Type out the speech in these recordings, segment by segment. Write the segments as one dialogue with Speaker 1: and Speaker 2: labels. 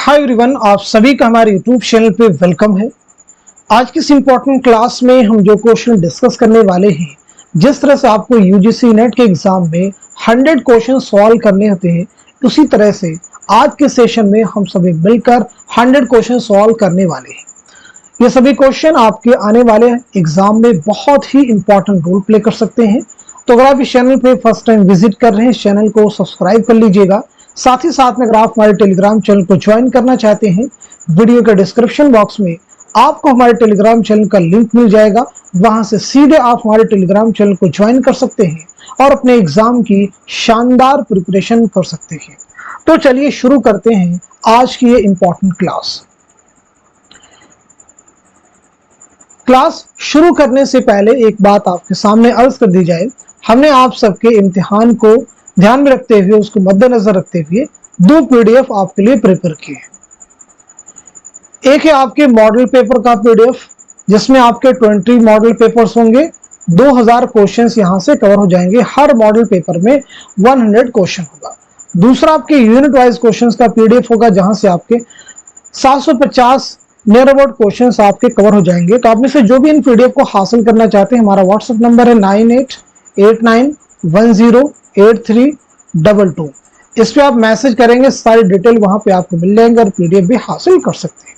Speaker 1: Hi everyone, आप सभी का हमारे यूट्यूब चैनल पे वेलकम है। आज की इस इम्पोर्टेंट क्लास में हम जो क्वेश्चन डिस्कस करने वाले हैं, जिस तरह से आपको यूजीसी नेट के एग्जाम में 100 क्वेश्चन सॉल्व करने होते हैं, उसी तरह से आज के सेशन में हम सभी मिलकर 100 क्वेश्चन सॉल्व करने वाले हैं। ये सभी क्वेश्चन आपके आने वाले एग्जाम में बहुत ही इंपॉर्टेंट रोल प्ले कर सकते हैं। तो अगर आप इस चैनल पे फर्स्ट टाइम विजिट कर रहे हैं, इस चैनल को सब्सक्राइब कर लीजिएगा। साथ ही साथ में अगर आप हमारे टेलीग्राम चैनल को ज्वाइन करना चाहते हैं, वीडियो के डिस्क्रिप्शन बॉक्स में आपको हमारे टेलीग्राम चैनल का लिंक मिल जाएगा। वहां से सीधे आप हमारे टेलीग्राम चैनल को ज्वाइन कर सकते हैं और अपने एग्जाम की शानदार प्रिपरेशन कर सकते हैं। तो चलिए शुरू करते हैं आज की ये इंपॉर्टेंट क्लास शुरू करने से पहले एक बात आपके सामने अर्ज कर दी जाए। हमने आप सबके इम्तिहान को ध्यान में रखते हुए, उसको मद्देनजर रखते हुए 2 पीडीएफ आपके लिए प्रिपेयर किए हैं। एक है आपके मॉडल पेपर का पीडीएफ, जिसमें आपके 20 मॉडल पेपर्स होंगे। 2000 क्वेश्चंस यहां से कवर हो जाएंगे। हर मॉडल पेपर में 100 क्वेश्चन होगा। दूसरा आपके यूनिट वाइज क्वेश्चंस का पीडीएफ होगा, जहां से आपके 750 नियर अबाउट क्वेश्चंस आपके कवर हो जाएंगे। तो आप में से जो भी इन पीडीएफ को हासिल करना चाहते हैं, हमारा व्हाट्सएप नंबर है 9889108322। इस पे आप मैसेज करेंगे, सारी डिटेल वहां पे आपको मिल जाएंगे और पीडीएफ भी हासिल कर सकते हैं।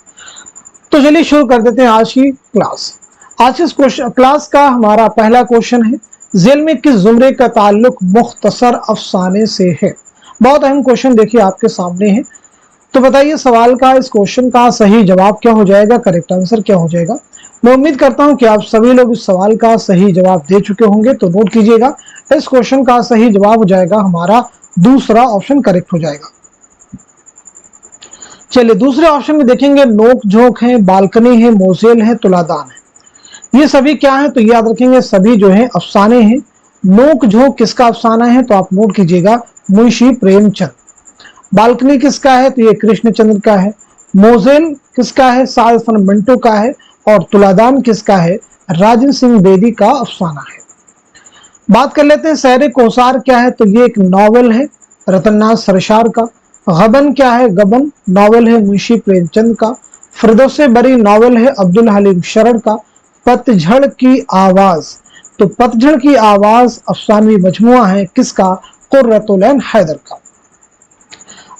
Speaker 1: तो चलिए शुरू कर देते हैं आज की क्लास। आज की क्लास का हमारा पहला क्वेश्चन है, झेल में किस जुमरे का ताल्लुक मुख्तसर अफसाने से है। बहुत अहम क्वेश्चन देखिए आपके सामने है। तो बताइए सवाल का, इस क्वेश्चन का सही जवाब क्या हो जाएगा, करेक्ट आंसर क्या हो जाएगा। मैं उम्मीद करता हूं कि आप सभी लोग इस सवाल का सही जवाब दे चुके होंगे। तो नोट कीजिएगा, इस क्वेश्चन का सही जवाब हो जाएगा हमारा दूसरा ऑप्शन, करेक्ट हो जाएगा। चलिए दूसरे ऑप्शन में देखेंगे, नोक झोंक है, बालकनी है, मोजेल है, तुलादान है। ये सभी क्या है, तो याद रखेंगे सभी जो है अफसाने हैं। नोक झोंक किसका अफसाना है, तो आप नोट कीजिएगा मुंशी प्रेमचंद। बालकनी किसका है, तो ये कृष्णचंद्र का है। मोजेल किसका है, साद हसन मंटो का है। और तुलादान किसका है, राजन सिंह बेदी का अफसाना है। बात कर लेते हैं सहरे कोसार क्या है, तो ये एक नॉवल है रतननाथ सरशार का। गबन क्या है, गबन नॉवल है मुंशी प्रेमचंद का। फिरदौसे बरी नॉवल है अब्दुल हलीम शरर का। पतझड़ की आवाज, तो पतझड़ की आवाज अफसानवी मजमुआ है किसका, कुर्रतुल ऐन हैदर का।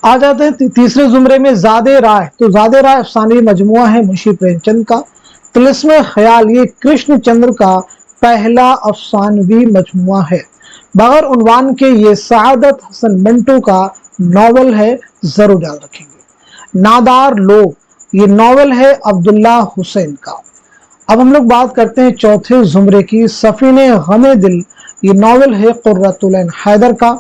Speaker 1: आ जाते हैं तीसरे जुमरे में, ज़ादे राय, तो ज़ादे राय अफसानवी मजमुआ है मुंशी प्रेमचंद का। तिलिस्मे ख्याल, ये कृष्णचंद्र का पहला अफसानवी मजमुआ है। बगैर उन्वान के ये सादत हसन मंटो का नॉवल है, जरूर याद रखेंगे। नादार लोग, ये नॉवल है अब्दुल्ला हुसैन का। अब हम लोग बात करते हैं चौथे जुमरे की, सफीने गमे दिल, ये नॉवल है कुर्रतुल ऐन हैदर का।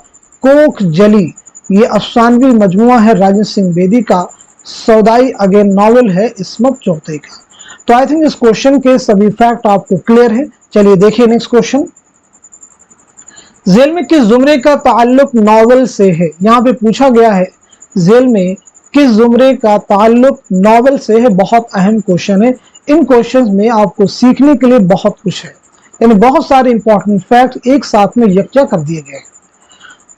Speaker 1: कोख जली, ये अफसानवी मजमुआ है राजन सिंह बेदी का। सौदाई अगेन नॉवल है इस्मत चौधरी का। तो आई थिंक इस क्वेश्चन के सभी फैक्ट आपको क्लियर है। चलिए देखिए नेक्स्ट क्वेश्चन, झेल में किस जुमरे का ताल्लुक नॉवल से है। यहाँ पे पूछा गया है झेल में किस जुमरे का ताल्लुक नॉवल से है। बहुत अहम क्वेश्चन है। इन क्वेश्चंस में आपको सीखने के लिए बहुत कुछ है, यानी बहुत सारे इंपॉर्टेंट फैक्ट एक साथ में यकजा कर दिए गए हैं।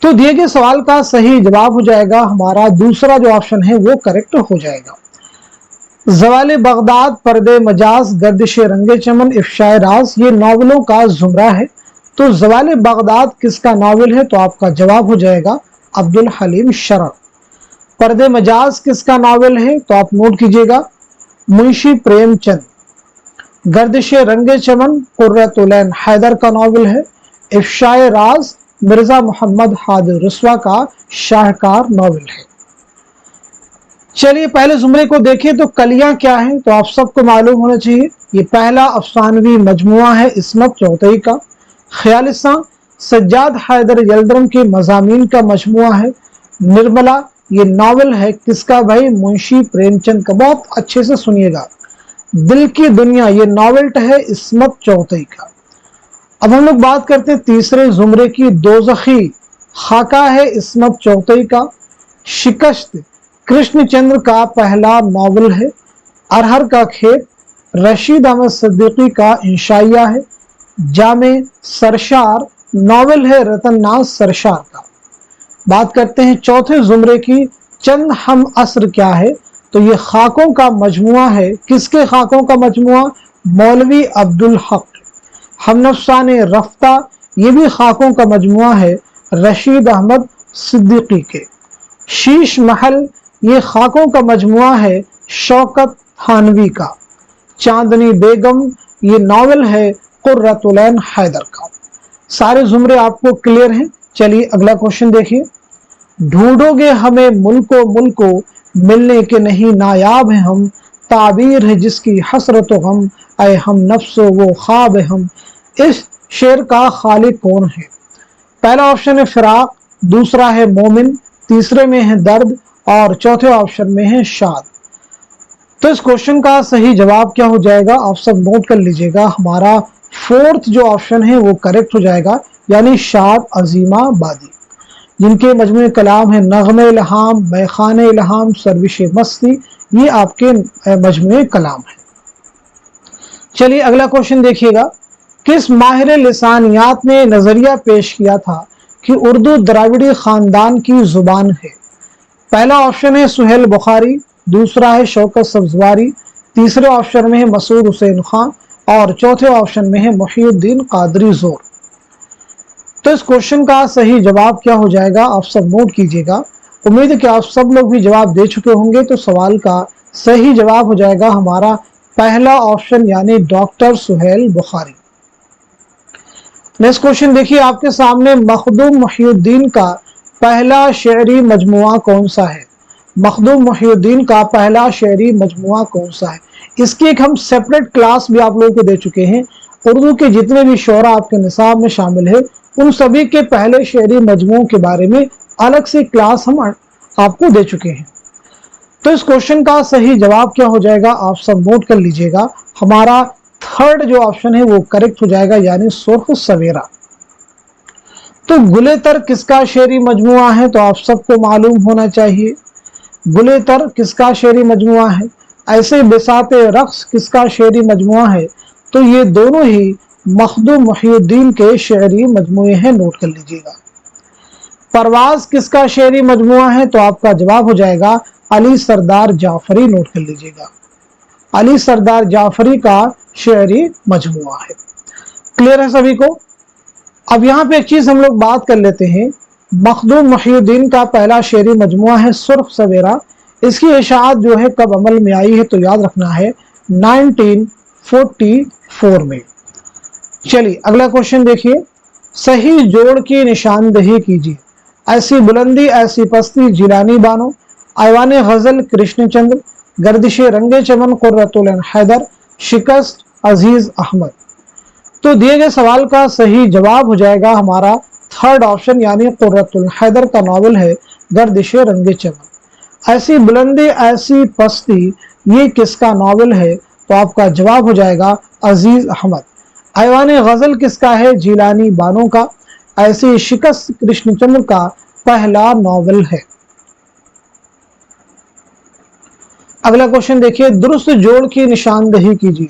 Speaker 1: तो दिए गए सवाल का सही जवाब हो जाएगा हमारा दूसरा जो ऑप्शन है वो करेक्ट हो जाएगा। ज़वाले बगदाद, पर्दे मजाज, गर्दिश रंगे चमन, इफ्शाए राज, ये नॉवलों का जुमरा है। तो ज़वाले बगदाद किसका नॉवल है, तो आपका जवाब हो जाएगा अब्दुल हलीम शरर। पर्दे मजाज किसका नॉवल है, तो आप नोट कीजिएगा मुंशी प्रेमचंद। गर्दिश रंगे चमन कुर्रतुल ऐन हैदर का नॉवल है। इफ्शाए राज मिर्जा मोहम्मद हादी रुस्वा का शाहकार नॉवल है। चलिए पहले जुमरे को देखें, तो कलियां क्या है, तो आप सबको मालूम होना चाहिए ये पहला अफसानवी मजमुआ है इस्मत चौधरी का। ख्यालिस्तां सज्जाद हैदर यल्दरम के मजामीन का मजमुआ है। निर्मला, ये नॉवल है किसका भाई, मुंशी प्रेमचंद का। बहुत अच्छे से सुनिएगा। दिल की दुनिया, ये नॉवल है इस्मत चौधरी का। अब हम लोग बात करते हैं तीसरे जुमरे की, दोज़खी खाका है इस्मत चौधरी का। शिकस्त कृष्णचंद्र का पहला नॉवल है। अरहर का खेत रशीद अहमद सिद्दीकी का इंशाइया है। जामे सरशार नॉवल है रतननाथ सरशार का। बात करते हैं चौथे जुमरे की, चंद हम असर क्या है, तो ये खाकों का मजमुआ है। किसके खाकों का मजमुआ? मौलवी अब्दुल हक। हमनफ्सान रफ्ता, ये भी खाकों का मजमुआ है रशीद अहमद सिद्दीकी के। शीश महल, ये खाकों का मजमुआ है शौकत थानवी का। चांदनी बेगम, ये नावल है कुर्रतुल ऐन हैदर का। सारे जुमरे आपको क्लियर हैं। चलिए अगला क्वेश्चन देखिए। ढूंढोगे हमें मुल्को मुल्को, मिलने के नहीं नायाब है हम। ताबीर है जिसकी हसरत गम, ऐ हम नफ्सो वो ख्वाब है हम। इस शेर का खालिक कौन है? पहला ऑप्शन है फिराक, दूसरा है मोमिन, तीसरे में है दर्द और चौथे ऑप्शन में है शाद। तो इस क्वेश्चन का सही जवाब क्या हो जाएगा? आप सब नोट कर लीजिएगा। हमारा फोर्थ जो ऑप्शन है वो करेक्ट हो जाएगा, यानी शाद अजीमाबादी, जिनके मजमूए कलाम है नग़्मे इल्हाम, मैखाने इल्हाम, सर्विश मस्ती, ये आपके मजमूए कलाम है। चलिए अगला क्वेश्चन देखिएगा। किस माहिर लिसानियात ने नजरिया पेश किया था कि उर्दू द्राविड़ी खानदान की जुबान है? पहला ऑप्शन है सुहेल बुखारी, दूसरा है शौकत सब्जवारी, तीसरे ऑप्शन में है मसूद हुसैन खान और चौथे ऑप्शन में है मुहीउद्दीन कादरी जोर। तो इस क्वेश्चन का सही जवाब क्या हो जाएगा? आप सब नोट कीजिएगा। उम्मीद है कि आप सब लोग भी जवाब दे चुके होंगे। तो सवाल का सही जवाब हो जाएगा हमारा पहला ऑप्शन, यानी doctor Suhail Bukhari. Next question देखिए आपके सामने। मखदूम मुहीउद्दीन का पहला शेरी मजमुआ कौन सा है? मखदूम मुहीउद्दीन का पहला शेरी मजमुआ कौन सा है? इसकी एक हम सेपरेट क्लास भी आप लोगों को दे चुके हैं। उर्दू के जितने भी शोरा आपके निसाब में शामिल है, उन सभी के पहले शेरी मजमुओं के बारे में अलग से क्लास हम आपको दे चुके हैं। तो इस क्वेश्चन का सही जवाब क्या हो जाएगा? आप सब नोट कर लीजिएगा। हमारा थर्ड जो ऑप्शन है वो करेक्ट हो जाएगा, यानी सुर्ख सवेरा। तो गुलेतर किसका शेरी मजमुआ है? तो आप सबको मालूम होना चाहिए गुलेतर किसका शेरी मजमुआ है। ऐसे बिसाते रक्स किसका शेरी मजमुआ है? तो ये दोनों ही मखदूम मुहीउद्दीन के शेरी मजमुए हैं, नोट कर लीजिएगा। परवाज किसका शेरी मजमुआ है? तो आपका जवाब हो जाएगा अली सरदार जाफरी, नोट कर लीजिएगा। अली सरदार जाफरी का शेरी मजमुआ है। क्लियर है सभी को? अब यहाँ पे एक चीज हम लोग बात कर लेते हैं। मखदूम मुहीउद्दीन का पहला शेरी मजमुआ है सुर्ख सवेरा। इसकी इशाअत जो है कब अमल में आई है? तो याद रखना है 1944 में। चलिए अगला क्वेश्चन देखिए। सही जोड़ की निशानदही कीजिए। ऐसी बुलंदी ऐसी पस्ती जिलानी बानो, ऐवान गजल कृष्णचंद्र, गर्दिश रंगे चमन कुर्रतुल ऐन हैदर, शिकस्त अजीज अहमद। तो दिए गए सवाल का सही जवाब हो जाएगा हमारा थर्ड ऑप्शन, यानी कुर्रतुल हैदर का नावल है गर्दिश रंगे चमन। ऐसी बुलंदी ऐसी पस्ती, ये किसका नावल है? तो आपका जवाब हो जाएगा अजीज अहमद। ऐवान गजल किसका है? जिलानी बानो का। ऐसी शिकस्त कृष्णचंद्र का पहला नावल है। अगला क्वेश्चन देखिए। दुरुस्त जोड़ की निशानदही कीजिए।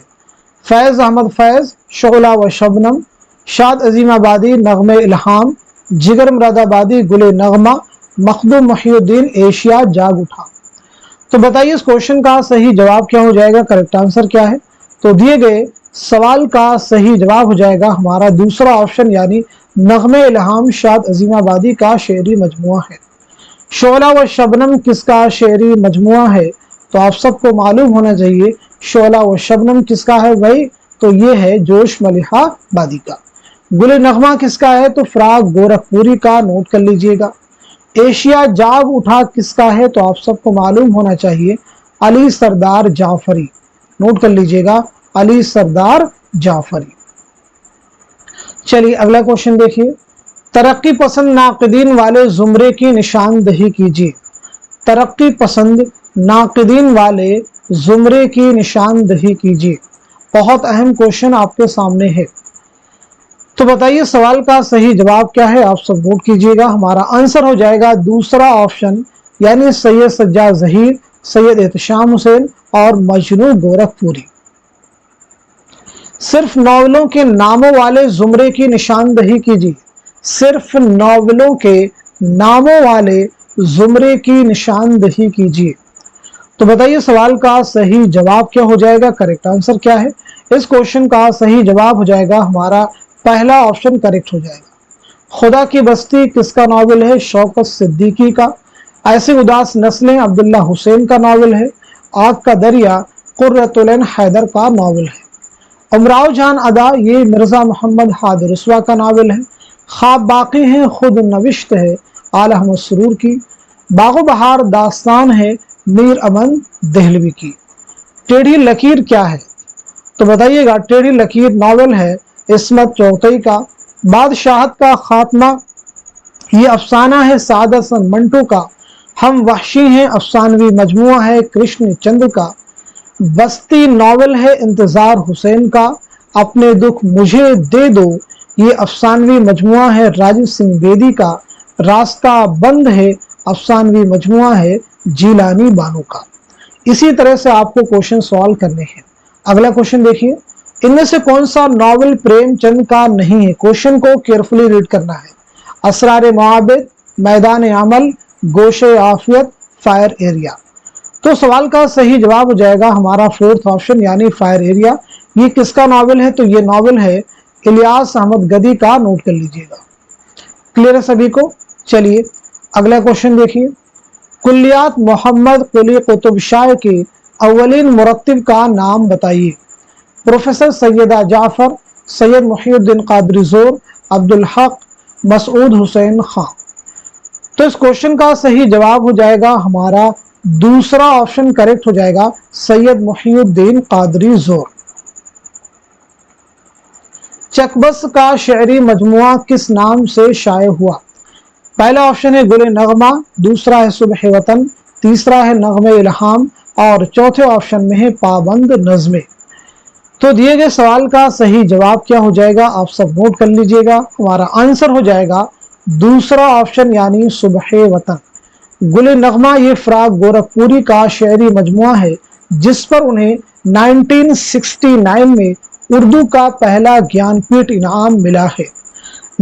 Speaker 1: फैज अहमद फैज, शोला व शबनम, शाद अजीमाबादी नग़्मे इल्हाम, जिगर मुरादाबादी गुले नगमा, मखदूम मुहीउद्दीन एशिया जाग उठा। तो बताइए इस क्वेश्चन का सही जवाब क्या हो जाएगा? करेक्ट आंसर क्या है? तो दिए गए सवाल का सही जवाब हो जाएगा हमारा दूसरा ऑप्शन, यानी नग़्मे इल्हाम शाद अजीमाबादी का शेरी मजमुआ है। शोला व शबनम किसका शेरी मजमुआ है? तो आप सबको मालूम होना चाहिए शोला व शबनम किसका है भाई? तो ये है जोश मलिहा बादी का। गुले नगमा किसका है? तो फराग गोरखपुरी का, नोट कर लीजिएगा। एशिया जाग उठा किसका है? तो आप सबको मालूम होना चाहिए अली सरदार जाफरी, नोट कर लीजिएगा अली सरदार जाफरी। चलिए अगला क्वेश्चन देखिए। तरक्की पसंद नाक़िदीन वाले जुमरे की निशानदही कीजिए। तरक्की पसंद नाक़िदीन वाले जुमरे की निशानदही कीजिए। बहुत अहम क्वेश्चन आपके सामने है। तो बताइए सवाल का सही जवाब क्या है? आप सब नोट कीजिएगा। हमारा आंसर हो जाएगा दूसरा ऑप्शन, यानी सैयद सज्जाद ज़हीर, सैयद एहतशाम हुसैन और मजनू गोरखपुरी। सिर्फ नावलों के नामों वाले जुमरे की निशानदही कीजिए। सिर्फ नावलों के नामों वाले जुमरे की निशानदही कीजिए। तो बताइए सवाल का सही जवाब क्या हो जाएगा, करेक्ट आंसर क्या है। इस क्वेश्चन का सही जवाब हो जाएगा हमारा पहला ऑप्शन करेक्ट हो जाएगा। खुदा की बस्ती किसका नावल है, शौकत सिद्दीकी का। ऐसी उदास नस्लें अब्दुल्ला हुसैन का नावल है। आग का दरिया कुर्रतुल ऐन हैदर का नावल है। उमराव जान अदा ये मिर्जा मोहम्मद हाद रसवा का नावल है। ख्वाब बाकी हैं खुद नविश्त है आला अहमद सुरूर की। बागो बहार दास्तान है मीर अमन दहलवी की। टेढ़ी लकीर क्या है, तो बताइएगा टेढ़ी लकीर नावल है इस्मत चौथई का। बादशाहत का खात्मा ये अफसाना है सादत हसन मंटू का। हम वहशी हैं अफसानवी मजमुआ है कृष्ण चंद्र का। बस्ती नावल है इंतजार हुसैन का। अपने दुख मुझे दे दो ये अफसानवी मजमुआ है राजीव सिंह बेदी का। रास्ता बंद है अफसानवी मजमुआ है जीलानी बानो का। इसी तरह से आपको क्वेश्चन सॉल्व करने हैं। अगला क्वेश्चन देखिए, इनमें से कौन सा नॉवल प्रेमचंद का नहीं है। क्वेश्चन को केयरफुली रीड करना है। असरार मुआबिद, मैदान अमल, गोशे आफियत, फायर एरिया। तो सवाल का सही जवाब हो जाएगा हमारा फोर्थ ऑप्शन यानी फायर एरिया। ये किसका नॉवल है, तो ये नॉवल है इलियास अहमद गदी का, नोट कर लीजिएगा। क्लियर है सभी को। चलिए अगला क्वेश्चन देखिए, कुल्लियात मोहम्मद कुली कुतुब शाह के अव्वलीन मुरत्तिब का नाम बताइए। प्रोफेसर सैयदा जाफर, सैयद मुहीउद्दीन कादरी जोर, अब्दुल हक, मसूद हुसैन खां। तो इस क्वेश्चन का सही जवाब हो जाएगा हमारा दूसरा ऑप्शन करेक्ट हो जाएगा, सैयद मुहीउद्दीन कादरी जोर। चकबस का शेरी मजमुआ किस नाम से शाये हुआ। पहला ऑप्शन है गुल नगमा, दूसरा है सुबह वतन, तीसरा है नगमे इल्हाम और चौथे ऑप्शन में है पाबंद नज़में। तो दिए गए सवाल का सही जवाब क्या हो जाएगा, आप सब नोट कर लीजिएगा। हमारा आंसर हो जाएगा दूसरा ऑप्शन यानी सुबह वतन। गुल नगमा ये फराग गोरखपुरी का शेरी मजमुआ है जिस पर उन्हें 1969 में उर्दू का पहला ज्ञानपीठ इनाम मिला है।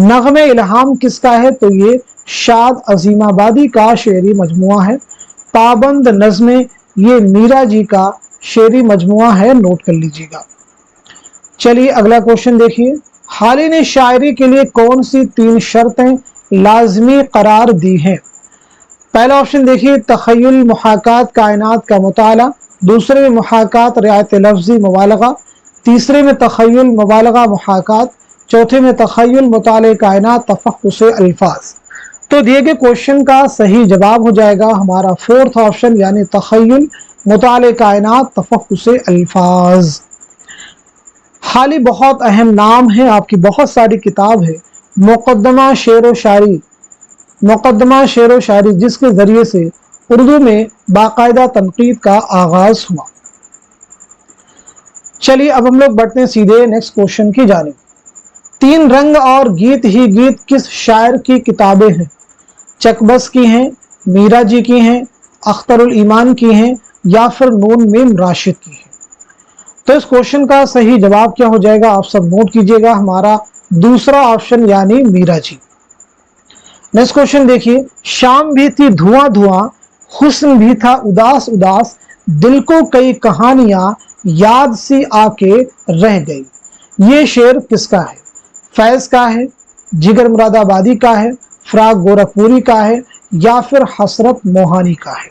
Speaker 1: नगमे इल्हाम किसका है, तो ये शाद अजीमाबादी का शेरी मजमुआ है। पाबंद नज़में ये मीरा जी का शेरी मजमुआ है, नोट कर लीजिएगा। चलिए अगला क्वेश्चन देखिए, हाली ने शायरी के लिए कौन सी 3 शर्तें लाजमी करार दी हैं। पहला ऑप्शन देखिए, तखय्युल मुहाकात कायनात का मुताला, दूसरे में मुहाकात रियायत लफ्जी मुबालगा, तीसरे में तखय्युल मुबालगा मुहाकात, चौथे में तखय्युल मुताले कायनात तफक्कुस अल्फाज। तो दिए गए क्वेश्चन का सही जवाब हो जाएगा हमारा फोर्थ ऑप्शन यानी तखय्युल मुताले कायनात तफक्कुस अल्फाज। हाली बहुत अहम नाम है, आपकी बहुत सारी किताब है मुकद्दमा शेर व शायरी जिसके जरिए से उर्दू में बाकायदा तनकीद का आगाज हुआ। चलिए अब हम लोग बढ़ते हैं सीधे नेक्स्ट क्वेश्चन की जानिब। 3 रंग और गीत ही गीत किस शायर की किताबें हैं। चकबस की हैं, मीरा जी की हैं, अख्तरुल ईमान की हैं या फिर नून मीम राशिद की हैं। तो इस क्वेश्चन का सही जवाब क्या हो जाएगा, आप सब नोट कीजिएगा, हमारा दूसरा ऑप्शन यानी मीरा जी। नेक्स्ट क्वेश्चन देखिए, शाम भी थी धुआं धुआं, हुस्न भी था उदास उदास, दिल को कई कहानियां याद सी आके रह गई। ये शेर किसका है। फैज का है, जिगर मुरादाबादी का है, फराग गोरखपुरी का है या फिर हसरत मोहानी का है।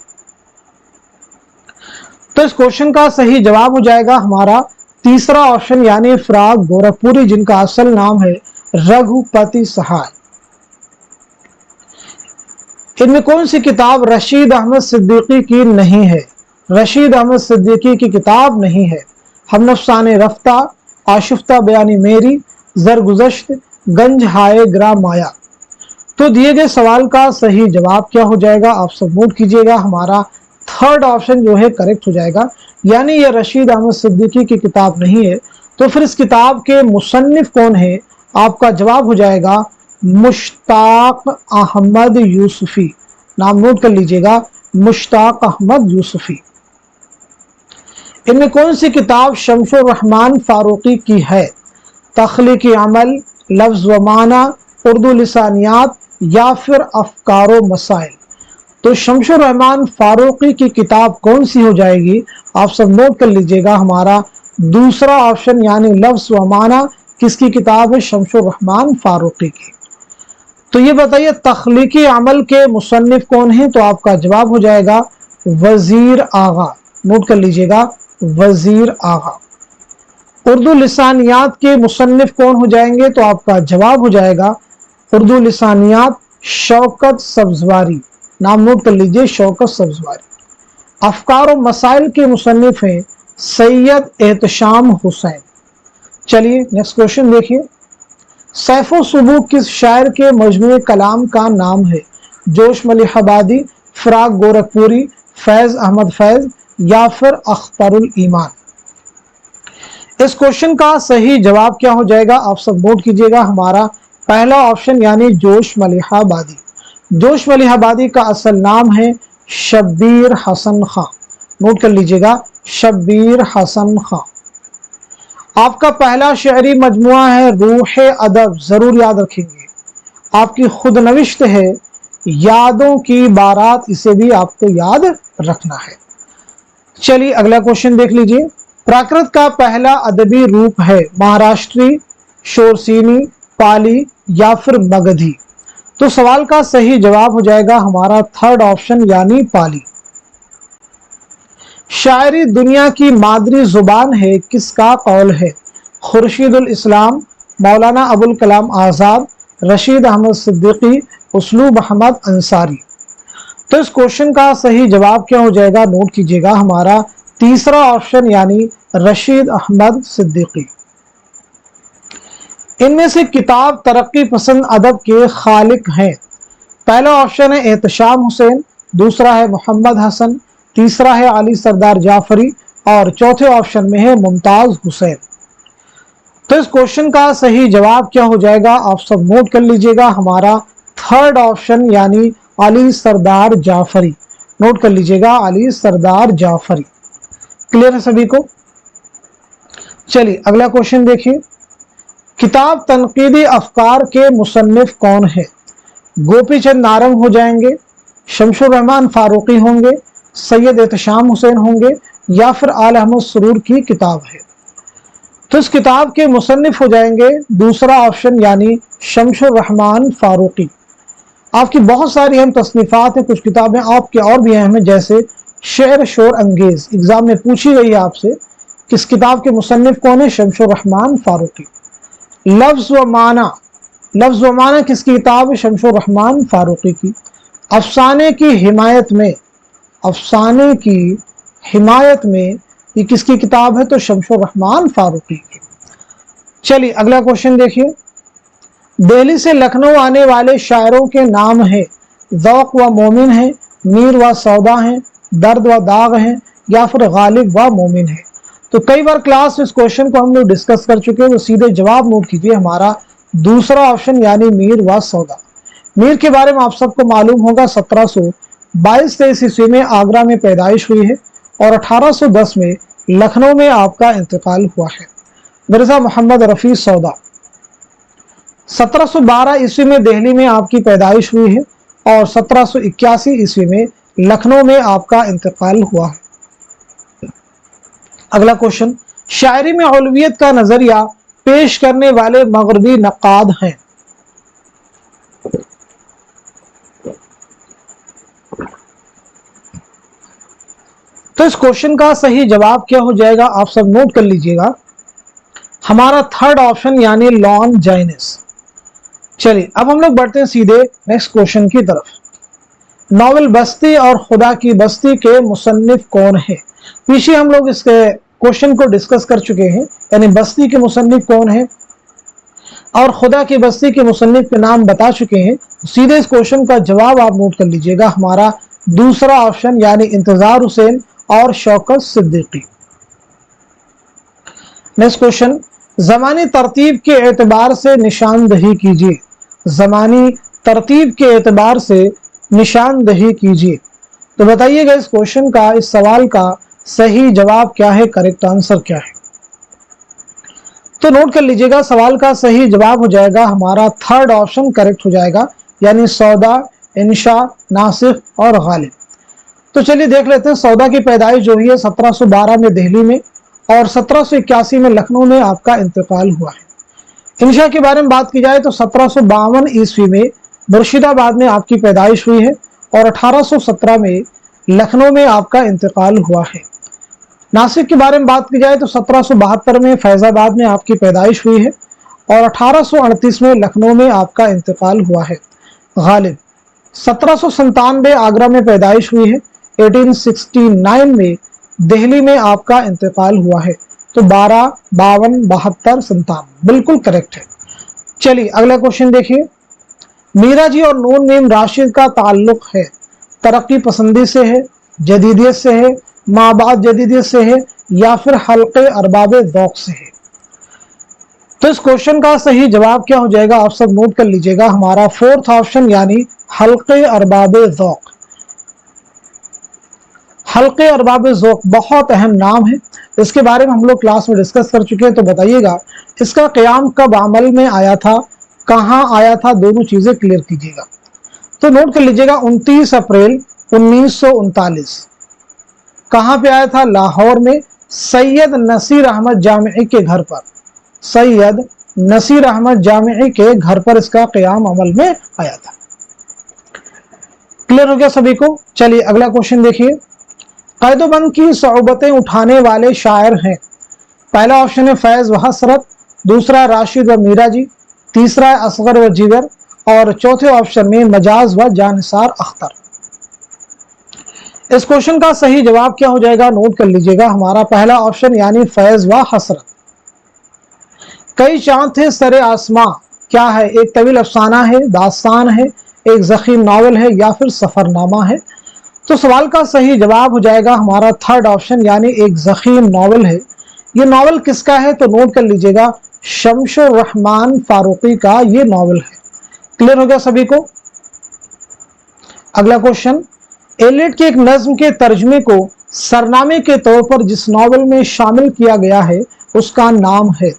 Speaker 1: तो इस क्वेश्चन का सही जवाब हो जाएगा हमारा तीसरा ऑप्शन यानी फराग गोरखपुरी जिनका असल नाम है रघुपति सहाय। इनमें कौन सी किताब रशीद अहमद सिद्दीकी की नहीं है। रशीद अहमद सिद्दीकी की किताब नहीं है। हम नफसाने रफ्ता, आशिफ्ता बयानी मेरी, जरगुज़श्त, गंज हाय ग्रा माया। तो दिए गए सवाल का सही जवाब क्या हो जाएगा, आप सब नोट कीजिएगा, हमारा थर्ड ऑप्शन जो है करेक्ट हो जाएगा, यानी ये रशीद अहमद सिद्दीकी की किताब नहीं है। तो फिर इस किताब के मुसन्निफ कौन है, आपका जवाब हो जाएगा मुश्ताक अहमद यूसुफी। नाम नोट कर लीजिएगा, मुश्ताक अहमद यूसुफी। इनमें कौन सी किताब शमसुर रहमान फारूकी की है। तख्लीकी अमल, लफ्ज़ व माना, उर्दू लिसानियात या फिर अफकारो मसाइल। तो शमशुर रहमान फारूकी की किताब कौन सी हो जाएगी? आप सब नोट कर लीजिएगा, हमारा दूसरा ऑप्शन यानी लफ्ज़ व माना किसकी किताब है? शमशुर रहमान फारूकी की। तो ये बताइए तख्लीकी अमल के मुसन्निफ कौन है? तो आपका जवाब हो जाएगा वजीर आगा। नोट कर लीजिएगा, वजीर आगा। उर्दू लिसानियात के मुसन्निफ कौन हो जाएंगे? तो आपका जवाब हो जाएगा उर्दू लिसानियात शौकत सब्जवारी। नाम नोट कर लीजिए, शौकत सब्जवारी। अफकार और मसाइल के मुसन्निफ हैं सैयद एहतशाम हुसैन। चलिए नेक्स्ट क्वेश्चन देखिए, सैफो सुबह किस शायर के मजमूए कलाम का नाम है? जोश मलिहाबादी, फराग गोरखपुरी, फैज अहमद फैज या फिर अख्तरुल ईमान। इस क्वेश्चन का सही जवाब क्या हो जाएगा? आप सब नोट कीजिएगा, हमारा पहला ऑप्शन यानी जोश मलिहाबादी। जोश मलिहाबादी का असल नाम है शब्बीर हसन खां। नोट कर लीजिएगा, शब्बीर हसन खां। आपका पहला शायरी मजमुआ है रूह अदब, जरूर याद रखेंगे। आपकी खुद नविश्त है यादों की बारात, इसे भी आपको याद रखना है। चलिए अगला क्वेश्चन देख लीजिए, प्राकृत का पहला अदबी रूप है महाराष्ट्री, शोरसीनी, पाली या फिर मगधी। तो सवाल का सही जवाब हो जाएगा हमारा थर्ड ऑप्शन यानी पाली। शायरी दुनिया की मादरी जुबान है, किसका कौल है? खुर्शीदुल इस्लाम, मौलाना अबुल कलाम आज़ाद, रशीद अहमद सिद्दीकी, उसलूब अहमद अंसारी। तो इस क्वेश्चन का सही जवाब क्या हो जाएगा? नोट कीजिएगा, हमारा तीसरा ऑप्शन यानी रशीद अहमद सिद्दीकी। इनमें से किताब तरक्की पसंद अदब के खालिक हैं। पहला ऑप्शन है एहतशाम हुसैन, दूसरा है मोहम्मद हसन, तीसरा है अली सरदार जाफरी और चौथे ऑप्शन में है मुमताज हुसैन। तो इस क्वेश्चन का सही जवाब क्या हो जाएगा? आप सब नोट कर लीजिएगा, हमारा थर्ड ऑप्शन यानी अली सरदार जाफरी। नोट कर लीजिएगा, अली सरदार जाफरी। क्लियर है सभी को? चलिए अगला क्वेश्चन देखिए, किताब तनकीदी अफकार के मुसन्निफ कौन है? गोपी चंद नारंग हो जाएंगे, शमशुर रहमान फारूकी होंगे, सैयद एहतशाम हुसैन होंगे या फिर आल अहमद सुरूर की किताब है। तो इस किताब के मुसन्निफ हो जाएंगे दूसरा ऑप्शन यानी शमशुर रहमान फारूकी। आपकी बहुत सारी अहम तसनीफात हैं, कुछ किताबें आपकी और भी अहम हैं, जैसे शेर शोर अंगेज। एग्जाम में पूछी गई है आपसे, किस किताब के मुसन्निफ कौन है? शमशुर रहमान फारूकी। लफ्ज़ व माना, लफ्ज़ व माना किसकी किताब है? शमशुर रहमान फारूकी की। अफसाने की हिमायत में, अफसाने की हिमायत में ये किसकी किताब है? तो शमशुर रहमान फारूकी की। चलिए अगला क्वेश्चन देखिए, दिल्ली से लखनऊ आने वाले शायरों के नाम है, ज़ौक़ व मोमिन है, मीर व सौदा है, दर्द व दाग है या फिर गालिब व मोमिन है। तो कई बार क्लास में इस क्वेश्चन को हम लोग डिस्कस कर चुके हैं, तो सीधे जवाब नोट कीजिए, हमारा दूसरा ऑप्शन यानी मीर व सौदा। मीर के बारे में आप सबको मालूम होगा 1722-23 ईस्वी में आगरा में पैदाइश हुई है और 1810 में लखनऊ में आपका इंतकाल हुआ है। मिर्जा मोहम्मद रफ़ी सौदा। 1712 ईस्वी में दिल्ली में आपकी पैदाइश हुई है और 1781 ईस्वी में लखनऊ में आपका इंतकाल हुआ है। अगला क्वेश्चन, शायरी में औलवियत का नजरिया पेश करने वाले मगरबी नक्काद हैं। तो इस क्वेश्चन का सही जवाब क्या हो जाएगा? आप सब नोट कर लीजिएगा, हमारा थर्ड ऑप्शन यानी लॉन जाइनिस। चलिए अब हम लोग बढ़ते हैं सीधे नेक्स्ट क्वेश्चन की तरफ। नॉवल बस्ती और खुदा की बस्ती के मुसन्निफ कौन है? पीछे हम लोग इस क्वेश्चन को डिस्कस कर चुके हैं, यानी बस्ती के मुसन्निफ कौन है और खुदा की बस्ती के मुसन्निफ के नाम बता चुके हैं। सीधे इस क्वेश्चन का जवाब आप नोट कर लीजिएगा, हमारा दूसरा ऑप्शन यानी इंतजार हुसैन और शौकत सिद्दीकी। नेक्स्ट क्वेश्चन, ज़मानी तरतीब के एतबार से निशानदही कीजिए। ज़मानी तरतीब के एतबार से निशानदही कीजिए। तो बताइएगा इस क्वेश्चन का, इस सवाल का सही जवाब क्या है, करेक्ट आंसर क्या है? तो नोट कर लीजिएगा, सवाल का सही जवाब हो जाएगा हमारा थर्ड ऑप्शन करेक्ट हो जाएगा, यानी सौदा, इंशा, नासिख और गालिब। तो चलिए देख लेते हैं। सौदा की पैदाइश जो हुई है 1712 में दिल्ली में और 1781 में लखनऊ में आपका इंतकाल हुआ है। इंशा के बारे में बात की जाए तो 1752 ईस्वी में मुर्शिदाबाद में आपकी पैदाइश हुई है और 1817 में लखनऊ में आपका इंतकाल हुआ है। नासिक के बारे में बात की जाए तो 1772 में फैजाबाद में आपकी पैदाइश हुई है और 1838 में लखनऊ में आपका इंतकाल हुआ है। गालिब 1797 आगरा में पैदाइश हुई है। 1869 में दिल्ली में आपका इंतकाल हुआ है। तो 12, 52, 72, 57 बिल्कुल करेक्ट है। चलिए अगला क्वेश्चन देखिए। मीरा जी और नून मीम राशिद का ताल्लुक है तरक्की पसंदी से है, जदीदियत से है, माबाद जदीदियत से है या फिर हल्के अरबाब ज़ौक़ से है। तो इस क्वेश्चन का सही जवाब क्या हो जाएगा, आप सब नोट कर लीजिएगा। हमारा फोर्थ ऑप्शन यानी हल्के अरबाब ज़ौक़। हल्के अरबाब ज़ौक़ बहुत अहम नाम है, इसके बारे में हम लोग क्लास में डिस्कस कर चुके हैं। तो बताइएगा इसका क़याम कब अमल में आया था, कहाँ आया था, दोनों चीजें क्लियर कीजिएगा। तो नोट कर लीजिएगा 29 अप्रैल 1939 कहाँ पे आया था, लाहौर में सैयद नसीर अहमद जामिई के घर पर। सैयद नसीर अहमद जामिई के घर पर इसका क़याम अमल में आया था। क्लियर हो गया सभी को। चलिए अगला क्वेश्चन देखिए। क़ैदोबंद की सऊबतें उठाने वाले शायर हैं। पहला ऑप्शन है फैज व हसरत, दूसरा राशिद व मीरा जी, तीसरा है असगर व जिगर और चौथे ऑप्शन में मजाज व जानिसार अख्तर। इस क्वेश्चन का सही जवाब क्या हो जाएगा, नोट कर लीजिएगा। हमारा पहला ऑप्शन यानी फैज व हसरत। कई चांद थे सरे आसमां क्या है, एक तवील अफसाना है, दास्तान है, एक ज़ख़ीम नावल है या फिर सफरनामा है। तो सवाल का सही जवाब हो जाएगा हमारा थर्ड ऑप्शन यानी एक ज़ख़ीम नावल है। ये नावल किसका है, तो नोट कर लीजिएगा शमशुर रहमान फारूकी का ये नावल है। क्लियर हो गया सभी को। अगला क्वेश्चन। एलियट की एक नज्म के तर्जमे को सरनामे के तौर पर जिस नावल में शामिल किया गया है उसका नाम है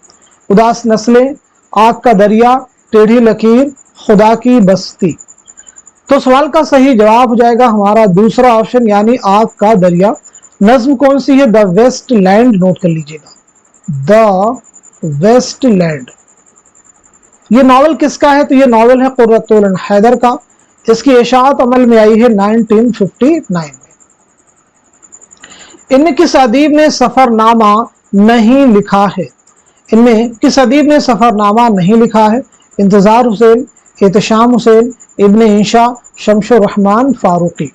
Speaker 1: उदास नस्लें, आग का दरिया, टेढ़ी लकीर, खुदा की बस्ती। तो सवाल का सही जवाब हो जाएगा हमारा दूसरा ऑप्शन यानी आग का दरिया। नज्म कौन सी है, द वेस्ट लैंड। नोट कर लीजिएगा द वेस्ट लैंड। ये नावल किसका है, तो ये नावल है कुर्रतुल हैदर का। इसकी इशाअत अमल में आई है 1959 में। इनमें किस अदीब ने सफरनामा नहीं लिखा है, इनमें किस अदीब ने सफरनामा नहीं लिखा है, इंतजार हुसैन, एहतशाम हुसैन, इब्ने इंशा, शमशुर रहमान फारूकी।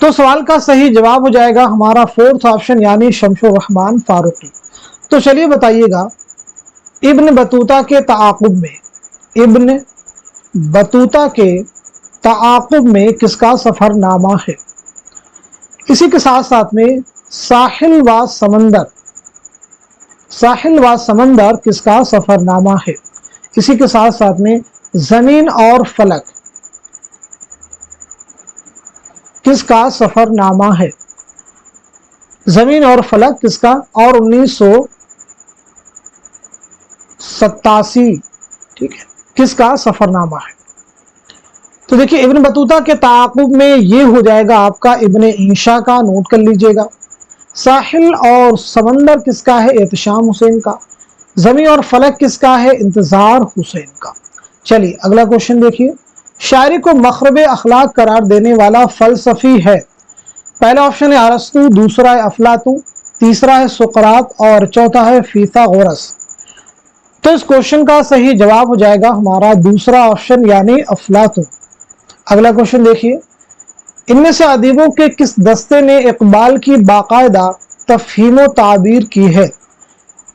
Speaker 1: तो सवाल का सही जवाब हो जाएगा हमारा फोर्थ ऑप्शन यानी शमशुर रहमान फारूकी। तो चलिए बताइएगा इब्न बतूता के ताक़ुब में, इब्न बतूता के ताक़ुब में किसका सफरनामा है। इसी के साथ साथ में साहिल व समंदर, साहिल व समंदर किसका सफरनामा है। इसी के साथ साथ में जमीन और फलक किसका सफरनामा है। जमीन और फलक किसका, और 1987 ठीक है किसका सफरनामा है। तो देखिए इब्न बतूता के ताक़ुब में ये हो जाएगा आपका इब्ने इंशा का। नोट कर लीजिएगा। साहिल और समंदर किसका है, एहतशाम हुसैन का। जमीन और फलक किसका है, इंतजार हुसैन का। चलिए अगला क्वेश्चन देखिए। शायरी को मखरब अखलाक करार देने वाला फलसफी है। पहला ऑप्शन है अरस्तु, दूसरा है अफलातून, तीसरा है सुकरात और चौथा है फीथागोरस। तो इस क्वेश्चन का सही जवाब हो जाएगा हमारा दूसरा ऑप्शन यानी अफलातून। अगला क्वेश्चन देखिए। इनमें से अदीबों के किस दस्ते ने इकबाल की बाकायदा तफहीम ताबीर की है।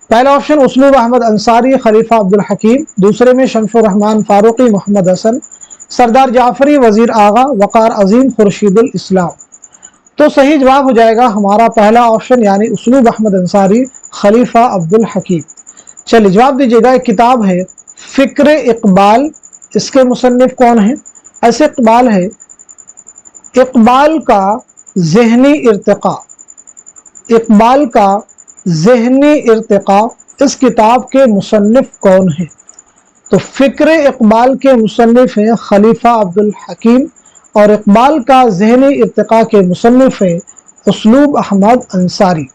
Speaker 1: पहला ऑप्शन उसलूब अहमद अंसारी, खलीफा अब्दुल हकीम, दूसरे में शमशुर रहमान फारूकी, मोहम्मद हसन, सरदार जाफरी, वजीर आगा, वकार अजीम, खुर्शीदुल इस्लाम। तो सही जवाब हो जाएगा हमारा पहला ऑप्शन यानी उसलूब अहमद अंसारी, खलीफा अब्दुल हकीम। चलिए जवाब दीजिएगा। एक किताब है फिक्र इकबाल, इसके मुसन्निफ कौन है। ऐसे इकबाल है इकबाल का ज़हनी इर्तिका, इकबाल का ज़हनी इर्तिका, इस किताब के मुसन्निफ कौन है। तो फ़िक्र इकबाल के मुसन्निफ़ हैं खलीफा अब्दुल हकीम, और इकबाल का ज़हनी इर्तिक़ा के मुसन्निफ़ हैं उसलूब अहमद अंसारी।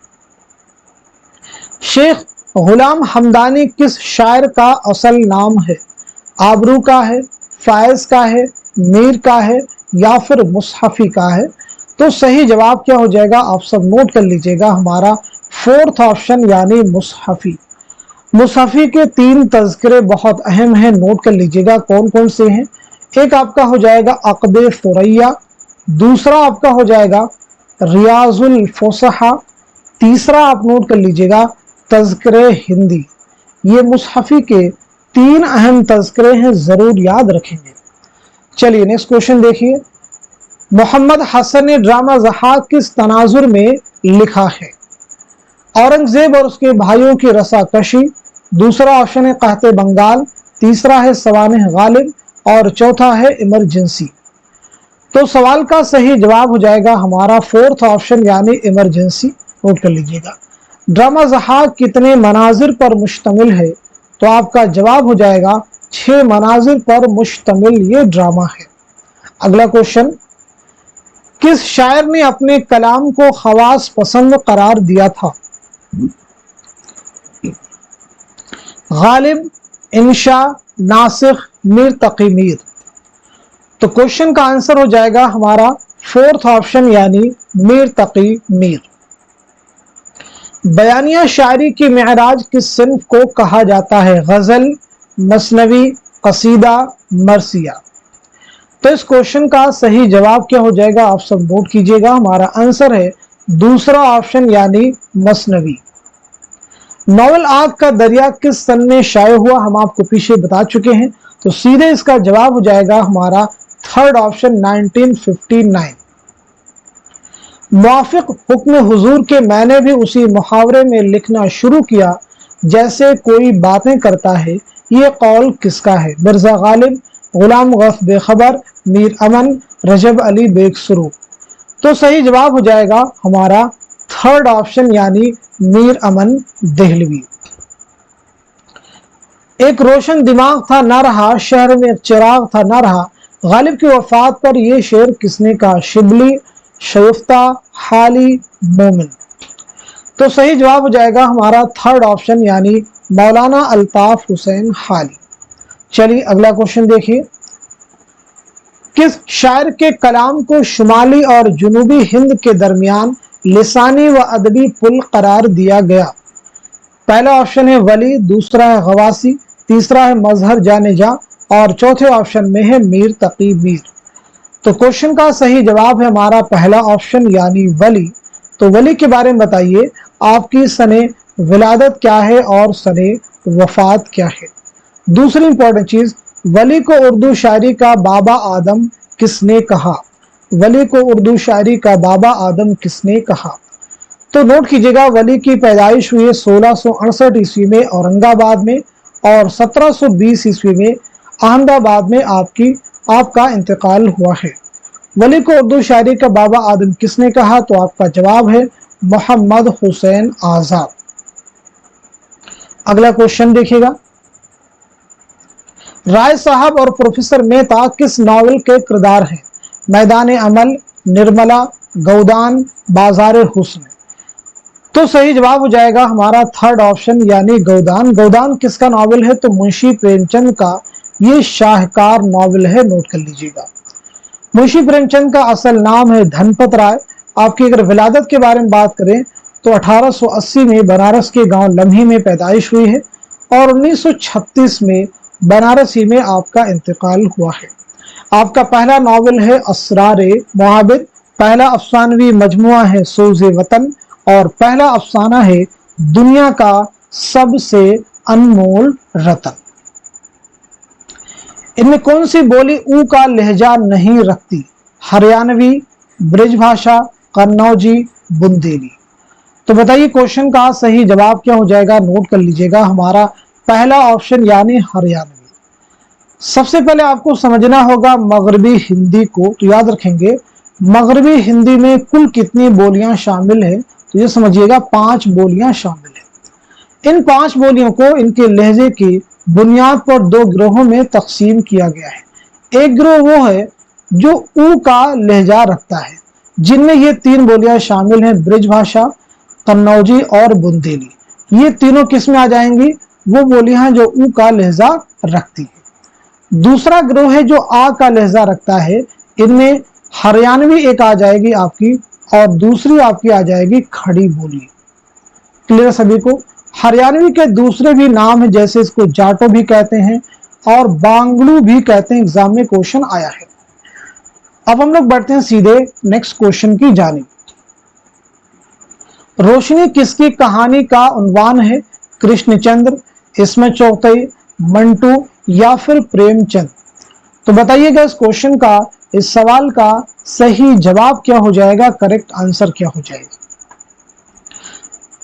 Speaker 1: शेख गुलाम हमदानी किस शायर का असल नाम है? आबरू का है, फायज़ का है, मीर का है, या फिर मुसहफ़ी का है? तो सही जवाब क्या हो जाएगा, आप सब नोट कर लीजिएगा, हमारा फोर्थ ऑप्शन यानी मुसहफ़ी। मुसहफ़ी के 3 तज़किरे बहुत अहम हैं, नोट कर लीजिएगा कौन कौन से हैं। एक आपका हो जाएगा अक़द फ़ुरैया, दूसरा आपका हो जाएगा रियाज़ुल फ़ुसहा, तीसरा आप नोट कर लीजिएगा तज़किरे हिंदी। ये मुसहफ़ी के 3 अहम तज़किरे हैं, ज़रूर याद रखेंगे। चलिए नेक्स्ट क्वेश्चन देखिए, मोहम्मद हसन ने ड्रामा ज़हाक किस तनाजुर में लिखा है? औरंगज़ेब और उसके भाइयों की रसाकशी, दूसरा ऑप्शन है कहते बंगाल, तीसरा है सवानेह गालिब, और चौथा है इमरजेंसी। तो सवाल का सही जवाब हो जाएगा हमारा फोर्थ ऑप्शन यानी इमरजेंसी, नोट कर लीजिएगा। ड्रामा ज़हाक कितने मनाजिर पर मुश्तमिल है? तो आपका जवाब हो जाएगा 6 मनाजिर पर मुश्तमिल ये ड्रामा है। अगला क्वेश्चन, किस शायर ने अपने कलाम को खवास पसंद करार दिया था? गालिब, इंशा, नासिख, मीर तकी मीर। तो क्वेश्चन का आंसर हो जाएगा हमारा फोर्थ ऑप्शन यानी मीर तकी मीर। बयानिया शायरी की मेराज किस सिन्फ को कहा जाता है? गजल, मसनवी, कसीदा, मरसिया। तो इस क्वेश्चन का सही जवाब क्या हो जाएगा, आप सब नोट कीजिएगा, हमारा आंसर है दूसरा ऑप्शन यानी मसनवी। नॉवल आग का दरिया किस सन में शाये हुआ? हम आपको पीछे बता चुके हैं, तो सीधे इसका जवाब हो जाएगा हमारा थर्ड ऑप्शन 1959। मुआफिक हुक्म हुजूर के मैंने भी उसी मुहावरे में लिखना शुरू किया जैसे कोई बातें करता है, ये कौल किसका है? मिर्जा गालिब, गुलाम गौस बेखबर, मीर अमन, रजब अली बेगसुरू। तो सही जवाब हो जाएगा हमारा थर्ड ऑप्शन यानी मीर अमन देहलवी। एक रोशन दिमाग था ना रहा, शहर में एक चिराग था ना रहा, गालिब की वफात पर यह शेर किसने कहा? शिबली, शगुफ्ता, हाली, मोमिन। तो सही जवाब हो जाएगा हमारा थर्ड ऑप्शन यानी मौलाना अल्ताफ हुसैन हाली। चलिए अगला क्वेश्चन देखिए, किस शायर के कलाम को शुमाली और जुनूबी हिंद के दरमियान लिसानी व अदबी पुल करार दिया गया? पहला ऑप्शन है वली, दूसरा है गवासी, तीसरा है मजहर जाने जा, और चौथे ऑप्शन में है मीर तकी मीर। तो क्वेश्चन का सही जवाब है हमारा पहला ऑप्शन यानी वली। तो वली के बारे में बताइए, आपकी सने विलादत क्या है और सने वफात क्या है? दूसरी इंपॉर्टेंट चीज, वली को उर्दू शायरी का बाबा आदम किसने कहा? वली को उर्दू शायरी का बाबा आदम किसने कहा? तो नोट कीजिएगा, वली की पैदाइश हुई है 1668 ईस्वी में औरंगाबाद में, और 1720 ईस्वी में अहमदाबाद में आपका इंतकाल हुआ है। वली को उर्दू शायरी का बाबा आदम किसने कहा? तो आपका जवाब है मोहम्मद हुसैन आजाद। अगला क्वेश्चन देखिएगा, राय साहब और प्रोफेसर मेहता किस नॉवल के किरदार हैं? मैदान अमल, निर्मला, गौदान, बाजार हुस्न। तो सही जवाब हो जाएगा हमारा थर्ड ऑप्शन यानी गौदान। गौदान किसका नॉवल है? तो मुंशी प्रेमचंद का ये शाहकार नॉवल है, नोट कर लीजिएगा। मुंशी प्रेमचंद का असल नाम है धनपत राय। आपकी अगर विलादत के बारे में बात करें तो 1880 में बनारस के गांव लम्ही में पैदाइश हुई है, और 1936 में बनारसी में आपका इंतकाल हुआ है। आपका पहला नॉवल है असरारे मुआबिद, पहला अफसानवी मजमुआ है सोज़े वतन, और पहला अफसाना है दुनिया का सबसे अनमोल रतन। इनमें कौन सी बोली ऊ का लहजा नहीं रखती? हरियाणवी, ब्रिजभाषा, कन्नौजी, बुंदेली। तो बताइए क्वेश्चन का सही जवाब क्या हो जाएगा, नोट कर लीजिएगा, हमारा पहला ऑप्शन यानी हरियाणवी। सबसे पहले आपको समझना होगा मगरबी हिंदी को, तो याद रखेंगे मगरबी हिंदी में कुल कितनी बोलियां शामिल है? तो ये समझिएगा 5 बोलियां शामिल है। इन 5 बोलियों को इनके लहजे की बुनियाद पर दो गिरोहों में तकसीम किया गया है। एक गिरोह वो है जो ऊ का लहजा रखता है, जिनमें ये तीन बोलियां शामिल हैं, ब्रिज भाषा, कन्नौजी और बुंदेली। ये तीनों किस में आ जाएंगी? वो बोलियां जो ऊ का लहजा रखती है। दूसरा गिरोह है जो आ का लहजा रखता है, इनमें हरियाणवी एक आ जाएगी आपकी और दूसरी आपकी आ जाएगी खड़ी बोली। क्लियर सभी को? हरियाणवी के दूसरे भी नाम है, जैसे इसको जाटो भी कहते हैं और बांग्लू भी कहते हैं। एग्जाम में क्वेश्चन आया है। अब हम लोग बढ़ते हैं सीधे नेक्स्ट क्वेश्चन की जानिब। रोशनी किसकी कहानी का उन्वान है? कृष्णचंद्र, इस्मत चौथई, मंटू या फिर प्रेमचंद? तो बताइएगा इस क्वेश्चन का, इस सवाल का सही जवाब क्या हो जाएगा, करेक्ट आंसर क्या हो जाएगा?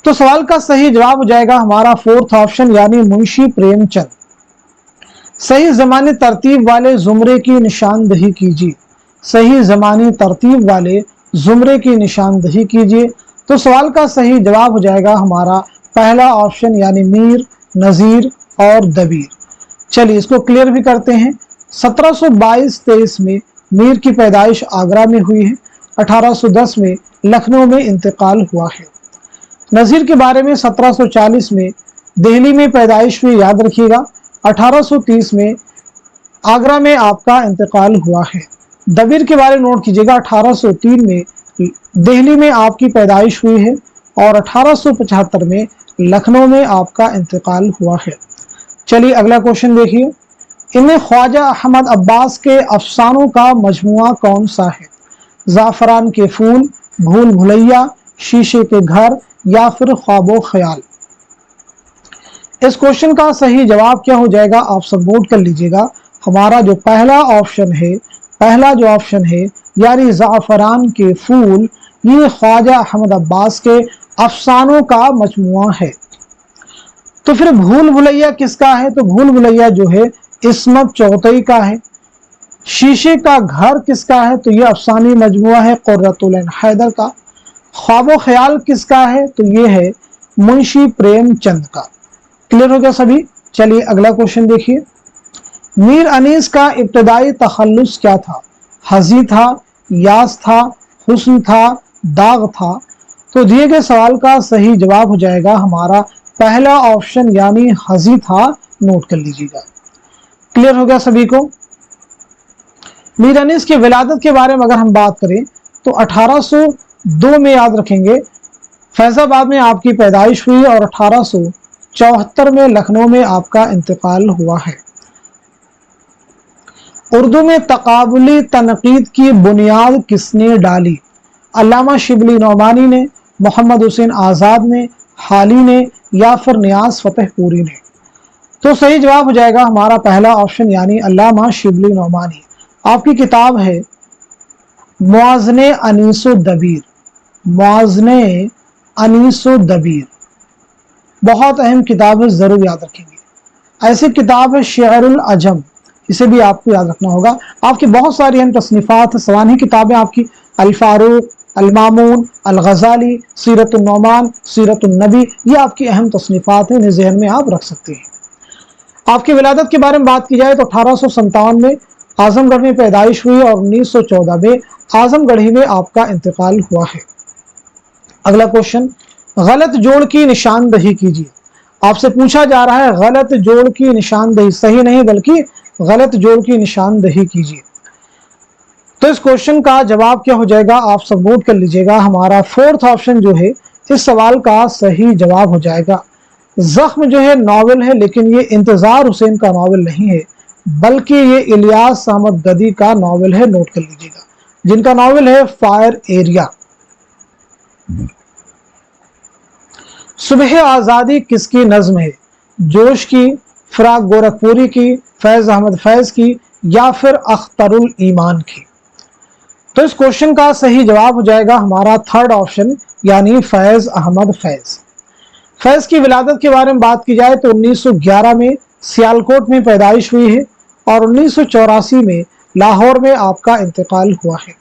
Speaker 1: तो सवाल का सही जवाब हो जाएगा हमारा फोर्थ ऑप्शन, यानी मुंशी प्रेमचंद। सही ज़मानी तरतीब वाले जुमरे की निशानदही कीजिए। सही ज़मानी तरतीब वाले जुमरे की निशानदही कीजिए। तो सवाल का सही जवाब हो जाएगा हमारा पहला ऑप्शन, यानी मीर, नज़ीर और दबीर। चलिए इसको क्लियर भी करते हैं। 1722-23 में मीर की पैदाइश आगरा में हुई है। 1810 में लखनऊ में इंतकाल हुआ है। नज़ीर के बारे में 1740 में दिल्ली में पैदाइश हुई, याद रखिएगा। 1830 में आगरा में आपका इंतकाल हुआ है। दबीर के बारे में नोट कीजिएगा, 1803 में दिल्ली में आपकी पैदाइश हुई है और 1875 में लखनऊ में आपका इंतकाल हुआ है। चलिए अगला क्वेश्चन देखिए। इनमें ख्वाजा अहमद अब्बास के अफसानों का मजमुआ कौन सा है? ज़ाफ़रान के फूल, भूल भुलैया, शीशे के घर या फिर ख्वाबो ख्याल? इस क्वेश्चन का सही जवाब क्या हो जाएगा, आप सब नोट कर लीजिएगा। हमारा जो पहला ऑप्शन है, पहला जो ऑप्शन है यानी ज़ाफ़रान के फूल, ये ख्वाजा अहमद अब्बास के अफसानों का मजमुआ है। तो फिर भूल भुलैया किसका है? तो भूल भुलैया जो है इस्मत चौथई का है। शीशे का घर किसका है? तो ये अफसानी मजमुआ है कुर्रतुल ऐन हैदर का। ख्वाबो ख्याल किसका है? तो ये है मुंशी प्रेमचंद का। क्लियर हो गया सभी? चलिए अगला क्वेश्चन देखिए। मीर अनीस का इब्तदाई तखल्लुस क्या था? हजी था, यास था, हुस्न था, दाग था? तो दिए गए सवाल का सही जवाब हो जाएगा हमारा पहला ऑप्शन, यानी हजी था। नोट कर लीजिएगा। क्लियर हो गया सभी को? मीर अनीस की विलादत के बारे में अगर हम बात करें तो 1802 में, याद रखेंगे, फैजाबाद में आपकी पैदाइश हुई और 1874 में लखनऊ में आपका इंतकाल हुआ है। उर्दू में तकाबुली तनकीद की बुनियाद किसने डाली? अल्लामा शिबली नौमानी ने, मोहम्मद हुसैन आज़ाद ने, हाली ने या फिर नियाज फतेहपुरी ने? तो सही जवाब हो जाएगा हमारा पहला ऑप्शन, यानी अल्लामा शिबली नौमानी। आपकी किताब है मुआज़ने अनीसो दबीर। मुआज़ने अनीसो दबीर बहुत अहम किताब है, ज़रूर याद रखेंगे। ऐसी किताब है शेरुल अजम, इसे भी आपको याद रखना होगा। आपकी बहुत सारी अहम तसनीफ़ात, सवानी किताबें आपकी अल फारूक, अल मामून, अल गज़ाली, सीरत नौमान, सीरत नबी, ये आपकी अहम तसनीफ़ात हैं, इन्हें ज़हन में आप रख सकते हैं। आपकी विलादत के बारे में बात की जाए तो 1857 में आजमगढ़ में पैदाइश हुई और 1914 में आजमगढ़ ही में आपका इंतकाल हुआ है। अगला क्वेश्चन, गलत जोड़ की निशानदही कीजिए। आपसे पूछा जा रहा है गलत जोड़ की निशानदही, सही नहीं बल्कि गलत जोड़ की निशानदही कीजिए। तो इस क्वेश्चन का जवाब क्या हो जाएगा, आप सब नोट कर लीजिएगा। हमारा फोर्थ ऑप्शन जो है इस सवाल का सही जवाब हो जाएगा। जख्म जो है नॉवेल है, लेकिन ये इंतजार हुसैन का नॉवेल नहीं है, बल्कि ये इलियास अहमद गदी का नॉवेल है। नोट कर लीजिएगा, जिनका नॉवेल है फायर एरिया। सुबह आज़ादी किसकी नज्म है? जोश की, फिराक गोरखपुरी की, फैज अहमद फैज की या फिर अख्तरुल ईमान की? तो इस क्वेश्चन का सही जवाब हो जाएगा हमारा थर्ड ऑप्शन, यानी फैज अहमद फैज। फैज की विलादत के बारे में बात की जाए तो 1911 में सियालकोट में पैदाइश हुई है और 1984 में लाहौर में आपका इंतकाल हुआ है।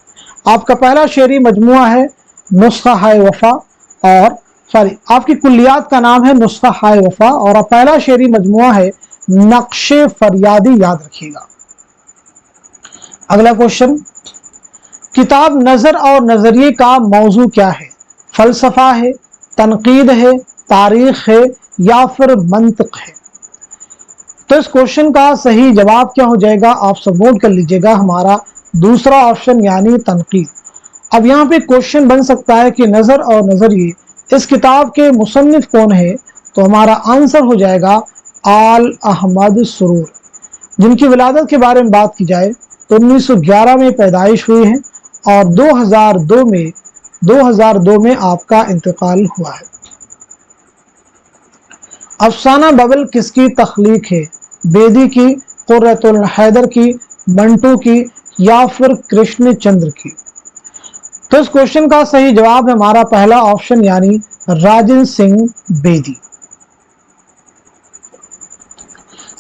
Speaker 1: आपका पहला शेरी मजमुआ है नुस्खा हाय वफा, और आपकी कुल्लियात का नाम है नुस्खा हाय वफा, और पहला शेरी मजमुआ है नक्शे फरियादी याद रखिएगा। अगला क्वेश्चन, किताब नजर और नजरिए का मौजू क्या है? फलसफा है, तनकीद है, तारीख है या फिर मंतिक है? तो इस क्वेश्चन का सही जवाब क्या हो जाएगा, आप सब नोट कर लीजिएगा, हमारा दूसरा ऑप्शन यानी तनकीद। अब यहाँ पे क्वेश्चन बन सकता है कि नजर और नजरिए इस किताब के मुसन्निफ कौन है, तो हमारा आंसर हो जाएगा आल अहमद सुरूर, जिनकी विलादत के बारे में बात की जाए तो 1911 में पैदाइश हुई है और 2002 में आपका इंतकाल हुआ है। अफसाना बबल किसकी तख्लीक है? बेदी की, कुर्रतुल हैदर की, मंटू की या फिर कृष्ण चंद्र की? तो इस क्वेश्चन का सही जवाब है हमारा पहला ऑप्शन यानी राजन सिंह बेदी।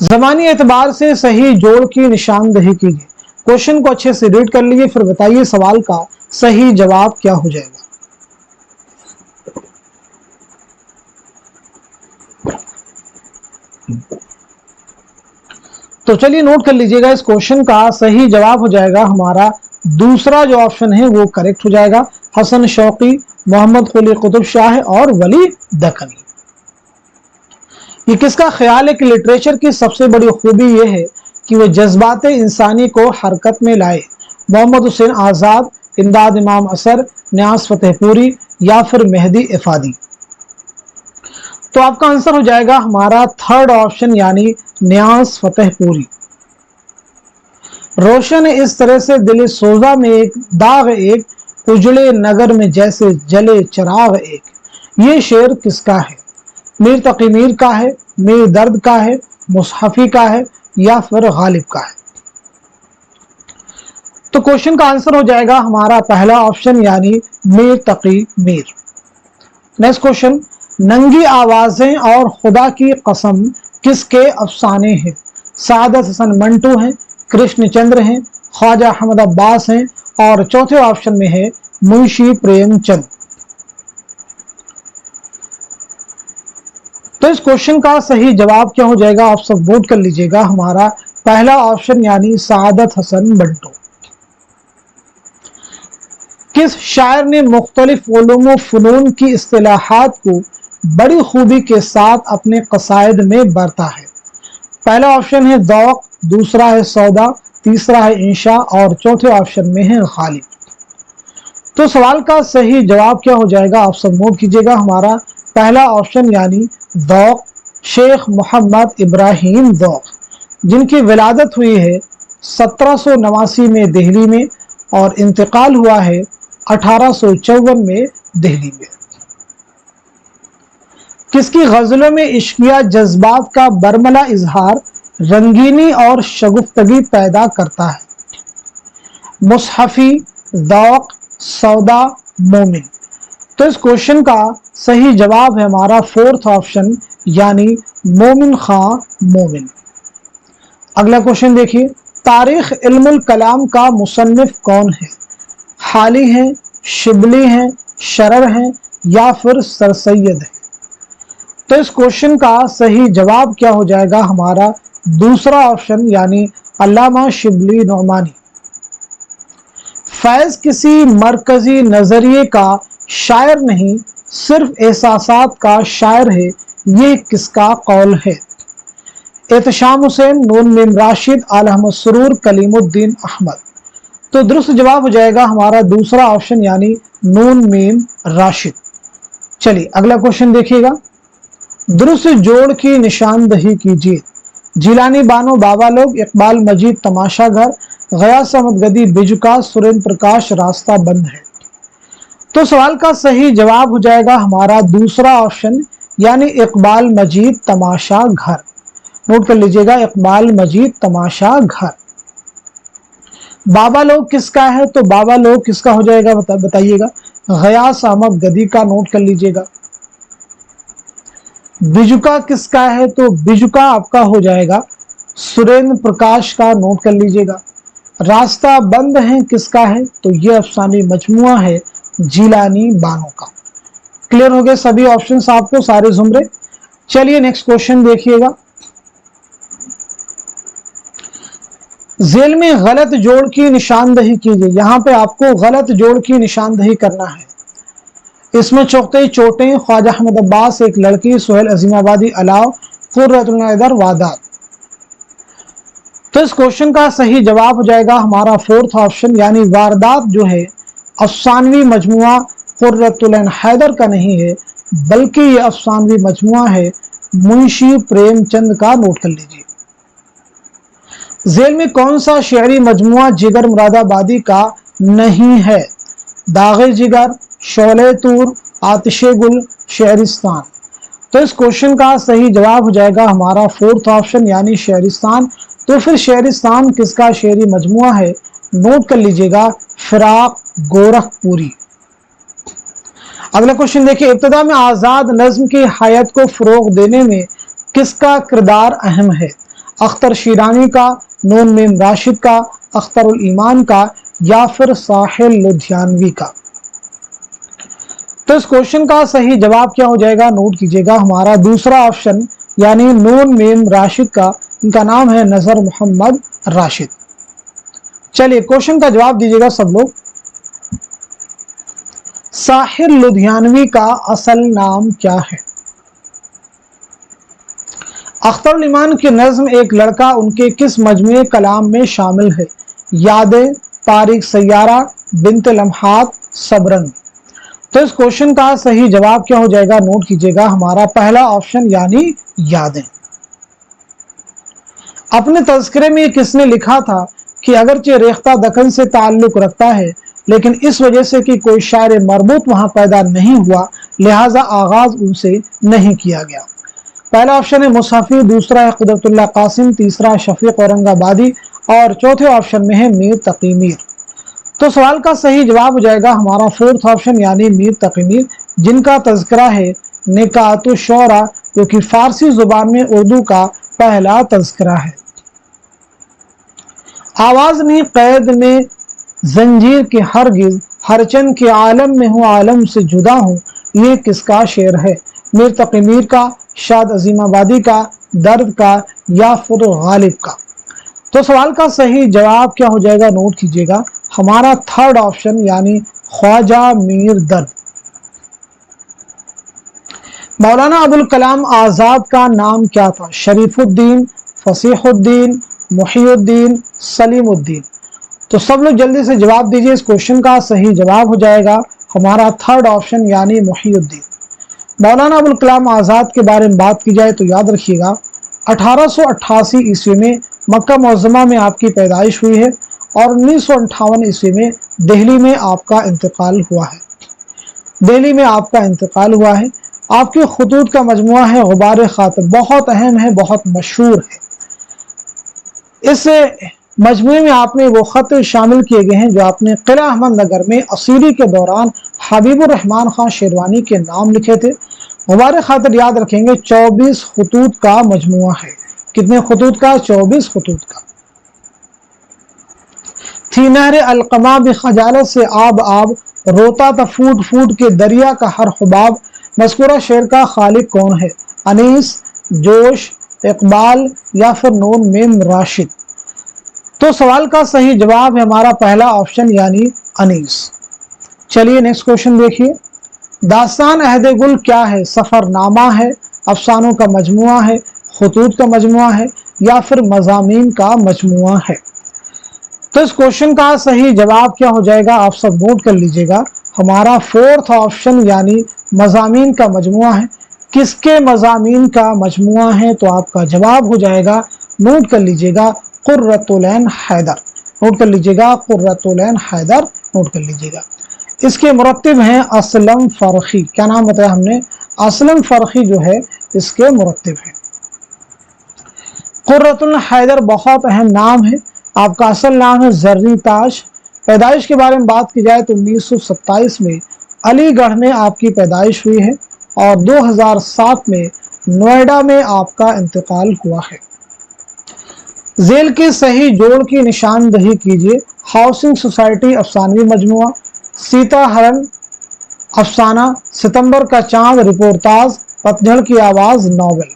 Speaker 1: ज़मानी एतबार से सही जोड़ की निशानदही कीजिए। क्वेश्चन को अच्छे से रीड कर लीजिए, फिर बताइए सवाल का सही जवाब क्या हो जाएगा। तो चलिए नोट कर लीजिएगा, इस क्वेश्चन का सही जवाब हो जाएगा हमारा दूसरा जो ऑप्शन है वो करेक्ट हो जाएगा, हसन शौकी, मोहम्मद कुली कुतुब शाह और वली दक्कनी। ये किसका ख्याल है कि लिटरेचर की सबसे बड़ी खूबी यह है कि वह जज्बात इंसानी को हरकत में लाए? मोहम्मद हुसैन आज़ाद, इमदाद इमाम असर, न्यास फतेहपुरी या फिर मेहदी इफादी? तो आपका आंसर हो जाएगा हमारा थर्ड ऑप्शन यानी न्यास फतेहपुरी। रोशन इस तरह से दिल सोजा में एक दाग एक, उजड़े नगर में जैसे जले चिराग एक, ये शेर किसका है? मीर तकी मीर का है, मीर दर्द का है, मुसहफी का है या फिर गालिब का है? तो क्वेश्चन का आंसर हो जाएगा हमारा पहला ऑप्शन यानी मीर तकी मीर। नेक्स्ट क्वेश्चन, नंगी आवाजें और खुदा की कसम किसके अफसाने हैं? सादत हसन मंटू हैं, कृष्ण चंद्र हैं, ख्वाजा अहमद अब्बास हैं और चौथे ऑप्शन में है मुंशी प्रेमचंद। तो इस क्वेश्चन का सही जवाब क्या हो जाएगा, आप सब नोट कर लीजिएगा, हमारा पहला ऑप्शन यानी सादत हसन मंटू। किस शायर ने मुख्तलिफ उलूम व फनून की इस्तिलाहात को बड़ी खूबी के साथ अपने कसायद में बरता है? पहला ऑप्शन है ज़ौक़, दूसरा है सौदा, तीसरा है इंशा और चौथे ऑप्शन में है गालिब। तो सवाल का सही जवाब क्या हो जाएगा, आप सब नोट कीजिएगा, हमारा पहला ऑप्शन यानी ज़ौक़, शेख मोहम्मद इब्राहिम ज़ौक़, जिनकी विलादत हुई है 1789 में दिल्ली में और इंतकाल हुआ है 1854 में दिल्ली में। किसकी गजलों में इश्किया जज्बात का बरमला इजहार रंगीनी और शगुफ्तगी पैदा करता है? मुसहफी, ज़ौक़, सौदा, मोमिन? तो इस क्वेश्चन का सही जवाब है हमारा फोर्थ ऑप्शन यानी मोमिन खां मोमिन। अगला क्वेश्चन देखिए, तारीख इल्मुल कलाम का मुसन्निफ कौन है? हाली हैं, शिबली हैं, शरर हैं या फिर सर सैयद है? तो इस क्वेश्चन का सही जवाब क्या हो जाएगा, हमारा दूसरा ऑप्शन यानी अल्लामा शिबली नौमानी। फैज किसी मरकजी नजरिए का शायर नहीं, सिर्फ एहसासात का शायर है, ये किसका कौल है? एहतशाम हुसैन, नून मीम राशिद, आल अहमद सुरूर, कलीमुद्दीन अहमद? तो दुरुस्त जवाब हो जाएगा हमारा दूसरा ऑप्शन यानी नून मीम राशिद। चलिए अगला क्वेश्चन देखिएगा, दुरुस्त जोड़ की निशानदही कीजिए। जिलानी बानो बाबा लोग, इकबाल मजीद तमाशा घर, गयास अहमद गदी बिजुका, सुरेंद्र प्रकाश रास्ता बंद है? तो सवाल का सही जवाब हो जाएगा हमारा दूसरा ऑप्शन यानी इकबाल मजीद तमाशा घर। नोट कर लीजिएगा, इकबाल मजीद तमाशा घर। बाबा लोग किसका है? तो बाबा लोग किसका हो जाएगा बताइएगा। गयास अहमद गदी का, नोट कर लीजिएगा। बिजुका किसका है? तो बिजुका आपका हो जाएगा सुरेंद्र प्रकाश का, नोट कर लीजिएगा। रास्ता बंद है किसका है? तो ये अफसानी मजमुआ है जिलानी बानो का। क्लियर हो गए सभी ऑप्शंस आपको, सारे जुमरे। चलिए नेक्स्ट क्वेश्चन देखिएगा, ذیل میں غلط جوڑ کی نشاندہی کیجیے. یہاں پہ آپ کو غلط جوڑ کی نشاندہی کرنا ہے. اس میں چوکتے چوٹیں، خواجہ احمد عباس، ایک لڑکی، سہیل عظیم آبادی، علاؤ، قرۃ العین، وادات. تو اس کوشچن کا صحیح جواب ہو جائے گا ہمارا فورتھ آپشن، یعنی واردات جو ہے افسانوی مجموعہ قرۃ العین حیدر کا نہیں ہے، بلکہ یہ افسانوی مجموعہ ہے منشی پریم چند کا. نوٹ کر لیجیے. ذیل میں کون سا شعری مجموعہ جگر مراد آبادی کا نہیں ہے؟ داغ جگر، شعلہ طور، آتش گل، شعرستان. تو اس کوشچن کا صحیح جواب ہو جائے گا ہمارا فورتھ آپشن، یعنی شعرستان. تو پھر شعرستان کس کا شعری مجموعہ ہے؟ نوٹ کر لیجئے گا، فراق گورکھ پوری. اگلا کوشچن دیکھیں، ابتدا میں آزاد نظم کی حیات کو فروغ دینے میں کس کا کردار اہم ہے؟ اختر شیرانی کا، نون میم راشد کا، اختر الایمان کا، یا پھر ساحل لدھیانوی کا؟ تو اس کوشچن کا صحیح جواب کیا ہو جائے گا؟ نوٹ کیجئے گا ہمارا دوسرا آپشن، یعنی نون میم راشد کا. ان کا نام ہے نظر محمد راشد. چلیے کوشچن کا جواب دیجئے گا سب لوگ. ساحل لدھیانوی کا اصل نام کیا ہے؟ اختر الایمان کی نظم ایک لڑکا ان کے کس مجموعے کلام میں شامل ہے؟ یادیں، تاریخ سیارہ، بنت لمحات، سبرنگ. تو اس کوشچن کا صحیح جواب کیا ہو جائے گا؟ نوٹ کیجئے گا ہمارا پہلا آپشن، یعنی یادیں. اپنے تذکرے میں کس نے لکھا تھا کہ اگرچہ ریختہ دکن سے تعلق رکھتا ہے لیکن اس وجہ سے کہ کوئی شاعر مربوط وہاں پیدا نہیں ہوا لہٰذا آغاز ان سے نہیں کیا گیا؟ پہلا آپشن ہے مصحفی، دوسرا ہے قدرت اللہ قاسم، تیسرا شفیق اورنگ آبادی، اور چوتھے آپشن میں ہے میر تقی میر. تو سوال کا صحیح جواب ہو جائے گا ہمارا فورتھ آپشن، یعنی میر تقی میر، جن کا تذکرہ ہے نکات الشعراء، جو کہ فارسی زبان میں اردو کا پہلا تذکرہ ہے. آواز نہیں قید میں زنجیر کے ہرگز، ہر چند کے عالم میں ہوں عالم سے جدا ہوں، یہ کس کا شعر ہے؟ میر تقی میر کا، شاد عظیم آبادی کا، درد کا، یا پھر غالب کا؟ تو سوال کا صحیح جواب کیا ہو جائے گا؟ نوٹ کیجئے گا ہمارا تھرڈ آپشن، یعنی خواجہ میر درد. مولانا ابوالکلام آزاد کا نام کیا تھا؟ شریف الدین، فصیح الدین، محی الدین، سلیم الدین. تو سب لوگ جلدی سے جواب دیجئے. اس کوشچن کا صحیح جواب ہو جائے گا ہمارا تھرڈ آپشن، یعنی محی الدین. مولانا ابوالکلام آزاد کے بارے میں بات کی جائے تو یاد رکھیے گا 1888 عیسوی میں مکہ معظمہ میں آپ کی پیدائش ہوئی ہے اور 1958 عیسوی میں دہلی میں آپ کا انتقال ہوا ہے. دہلی میں آپ کا انتقال ہوا ہے. آپ کے خطوط کا مجموعہ ہے غبار خاطر، بہت اہم ہے، بہت مشہور ہے. اس مجموعے میں آپ نے وہ خط شامل کیے گئے ہیں جو آپ نے قلعہ احمد نگر میں اسیری کے دوران حبیب الرحمن خان شیروانی کے نام لکھے تھے. غبار خاطر یاد رکھیں گے 24 خطوط کا مجموعہ ہے. کتنے خطوط کا؟ 24 خطوط کا. تھی نہر القما بخجالت سے آب آب، روتا تھا پھوٹ پھوٹ کے دریا کا ہر حباب. مذکورہ شعر کا خالق کون ہے؟ انیس، جوش، اقبال، یا پھر نون میم راشد؟ تو سوال کا صحیح جواب ہے ہمارا پہلا آپشن، یعنی انیس. چلیے نیکسٹ کوشچن دیکھیے. داستان عہد گل کیا ہے؟ سفر نامہ ہے، افسانوں کا مجموعہ ہے، خطوط کا مجموعہ ہے، یا پھر مضامین کا مجموعہ ہے؟ تو اس کوشچن کا صحیح جواب کیا ہو جائے گا؟ آپ سب نوٹ کر لیجئے گا ہمارا فورتھ آپشن، یعنی مضامین کا مجموعہ ہے. کس کے مضامین کا مجموعہ ہے؟ تو آپ کا جواب ہو جائے گا، نوٹ کر لیجئے گا، قرۃ العین حیدر. نوٹ کر لیجئے گا قرۃ العین حیدر، نوٹ کر لیجئے گا. اس کے مرتب ہیں اسلم فرخی. کیا نام بتایا ہم نے؟ اسلم فرخی جو ہے اس کے مرتب ہے. قرۃ العین حیدر بہت اہم نام ہے. آپ کا اصل نام ہے زرری تاج. پیدائش کے بارے میں بات کی جائے تو 1927 میں علی گڑھ میں آپ کی پیدائش ہوئی ہے اور 2007 میں نوئیڈا میں آپ کا انتقال ہوا ہے. ذیل کے صحیح جوڑ کی نشاندہی کیجیے. ہاؤسنگ سوسائٹی افسانوی مجموعہ، سیتا ہرن افسانہ، ستمبر کا چاند رپورتاز، پتجھڑ کی آواز ناول.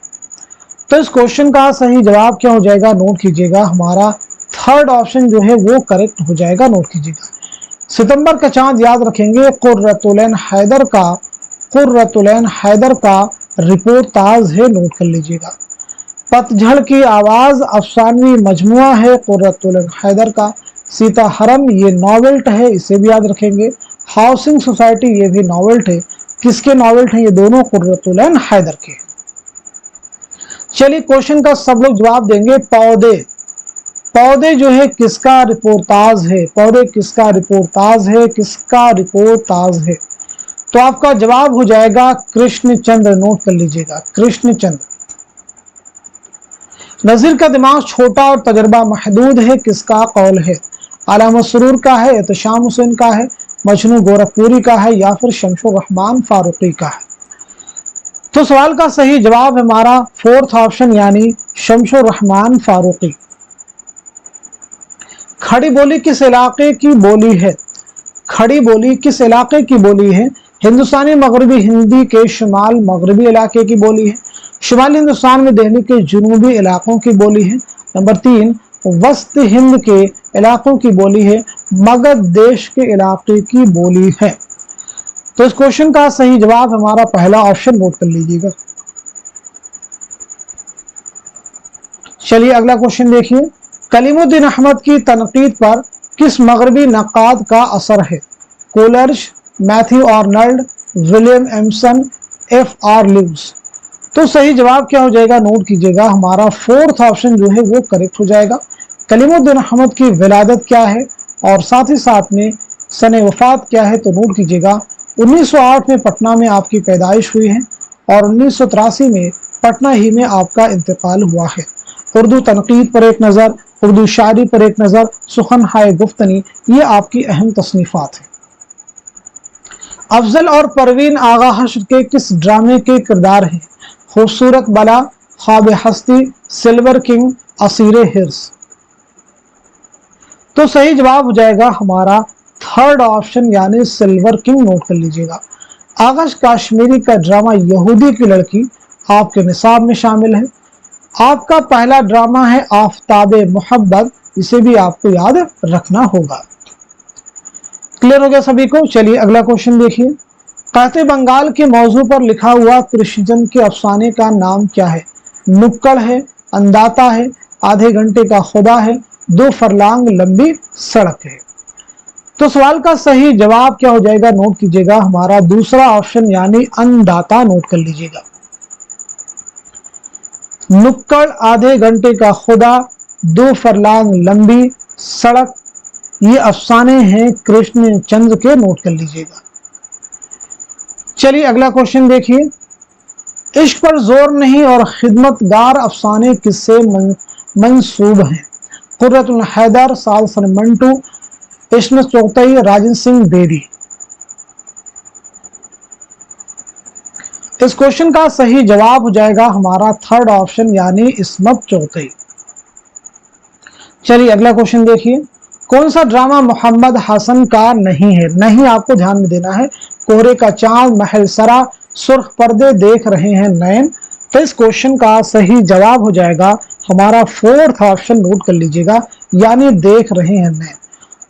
Speaker 1: تو اس کوشچن کا صحیح جواب کیا ہو جائے گا؟ نوٹ کیجئے گا ہمارا थर्ड ऑप्शन जो है वो करेक्ट हो जाएगा, नोट कीजिएगा। सितंबर का चांद याद रखेंगे, कुर्रतुलैन हैदर का रिपोर्टाज है, नोट कर लीजिएगा। पतझड़ की आवाज अफसानवी मजमुआ है कुर्रतुलैन हैदर का। सीताहरम ये नॉवेल्ट है, इसे भी याद रखेंगे। हाउसिंग सोसाइटी ये भी नॉवेल्ट है। किसके नॉवेल्ट हैं ये दोनों? कुर्रतुलैन हैदर के। चलिए क्वेश्चन का सब लोग जवाब देंगे। पौधे जो है किसका रिपोर्टाज है? पौधे किसका रिपोर्टाज है? किसका रिपोर्टाज है? तो आपका जवाब हो जाएगा कृष्णचंद्र, नोट कर लीजिएगा, कृष्णचंद्र। नजीर का दिमाग छोटा और तजर्बा महदूद है, किसका कौल है? आला मसरूर का है, एहतशाम हुसैन का है, मजनू गोरखपुरी का है, या फिर शमशुर रहमान फारूकी का है? तो सवाल का सही जवाब हमारा फोर्थ ऑप्शन यानी शमशुर रहमान फारूकी। खड़ी बोली किस इलाके की बोली है? खड़ी बोली किस इलाके की बोली है? हिंदुस्तानी मगरबी हिंदी के शुमाल मगरबी इलाके की बोली है। शुमाली हिंदुस्तान में दिल्ली के जुनूबी इलाकों की बोली है। नंबर 3 वस्त हिंद के इलाकों की बोली है। मगध देश के इलाके की बोली है। तो इस क्वेश्चन का सही जवाब हमारा पहला ऑप्शन, नोट कर लीजिएगा। चलिए अगला क्वेश्चन देखिए। कलीमुद्दीन अहमद की तनकीद पर किस मगरबी नक्काद का असर है? Coleridge, Matthew Arnold, William Empson, F.R. Leavis. तो सही जवाब क्या हो जाएगा? नोट कीजिएगा, हमारा फोर्थ ऑप्शन जो है वो करेक्ट हो जाएगा। कलीमुद्दीन अहमद की विलादत क्या है और साथ ही साथ में सने वफात क्या है? तो नोट कीजिएगा 1908 में पटना में आपकी पैदाइश हुई है और 1983 में पटना ही में आपका इंतकाल हुआ है। उर्दू तनकीद पर एक नज़र, उर्दू शायरी पर एक नज़र, सुखन हाय गुफ्तनी, ये आपकी अहम तसनीफात है। अफजल और परवीन आगा हश्र के किस ड्रामे के किरदार हैं? खूबसूरत बला, ख्वाब हस्ती, सिल्वर किंग, असीरे हिर्स। तो सही जवाब हो जाएगा हमारा थर्ड ऑप्शन यानी सिल्वर किंग, नोट कर लीजिएगा। आगश काश्मीरी का ड्रामा यहूदी की लड़की आपके निसाब में शामिल है। आपका पहला ड्रामा है आफताबे मोहब्बत, इसे भी आपको याद रखना होगा। क्लियर हो गया सभी को? चलिए अगला क्वेश्चन देखिए। कहते बंगाल के मौजू पर लिखा हुआ कृष्णचंद्र के अफसाने का नाम क्या है? नुक्कड़ है, अंदाता है, आधे घंटे का खुदा है, 2 फरलांग लंबी सड़क है। तो सवाल का सही जवाब क्या हो जाएगा? नोट कीजिएगा, हमारा दूसरा ऑप्शन यानी अंदाता, नोट कर लीजिएगा। नुक्कड़, आधे घंटे का खुदा, 2 फरलांग लंबी सड़क, ये अफसाने हैं कृष्णचंद्र के, नोट कर लीजिएगा। चलिए अगला क्वेश्चन देखिए। इश्क पर जोर नहीं और खिदमतगार अफसाने किससे मंसूब हैं? कुर्रतुल हैदर, सालसन मंटू, इस्मत चौगतई, राजेंद्र सिंह बेदी। इस क्वेश्चन का सही जवाब हो जाएगा हमारा थर्ड ऑप्शन यानी इस्मत चौगतई। चलिए अगला क्वेश्चन देखिए। कौन सा ड्रामा मोहम्मद हसन का नहीं है? नहीं आपको ध्यान में देना है। कोहरे का चांद, महल सरा, सुर्ख पर्दे, देख रहे हैं नैन। तो इस क्वेश्चन का सही जवाब हो जाएगा हमारा फोर्थ ऑप्शन, नोट कर लीजिएगा, यानी देख रहे हैं नैन।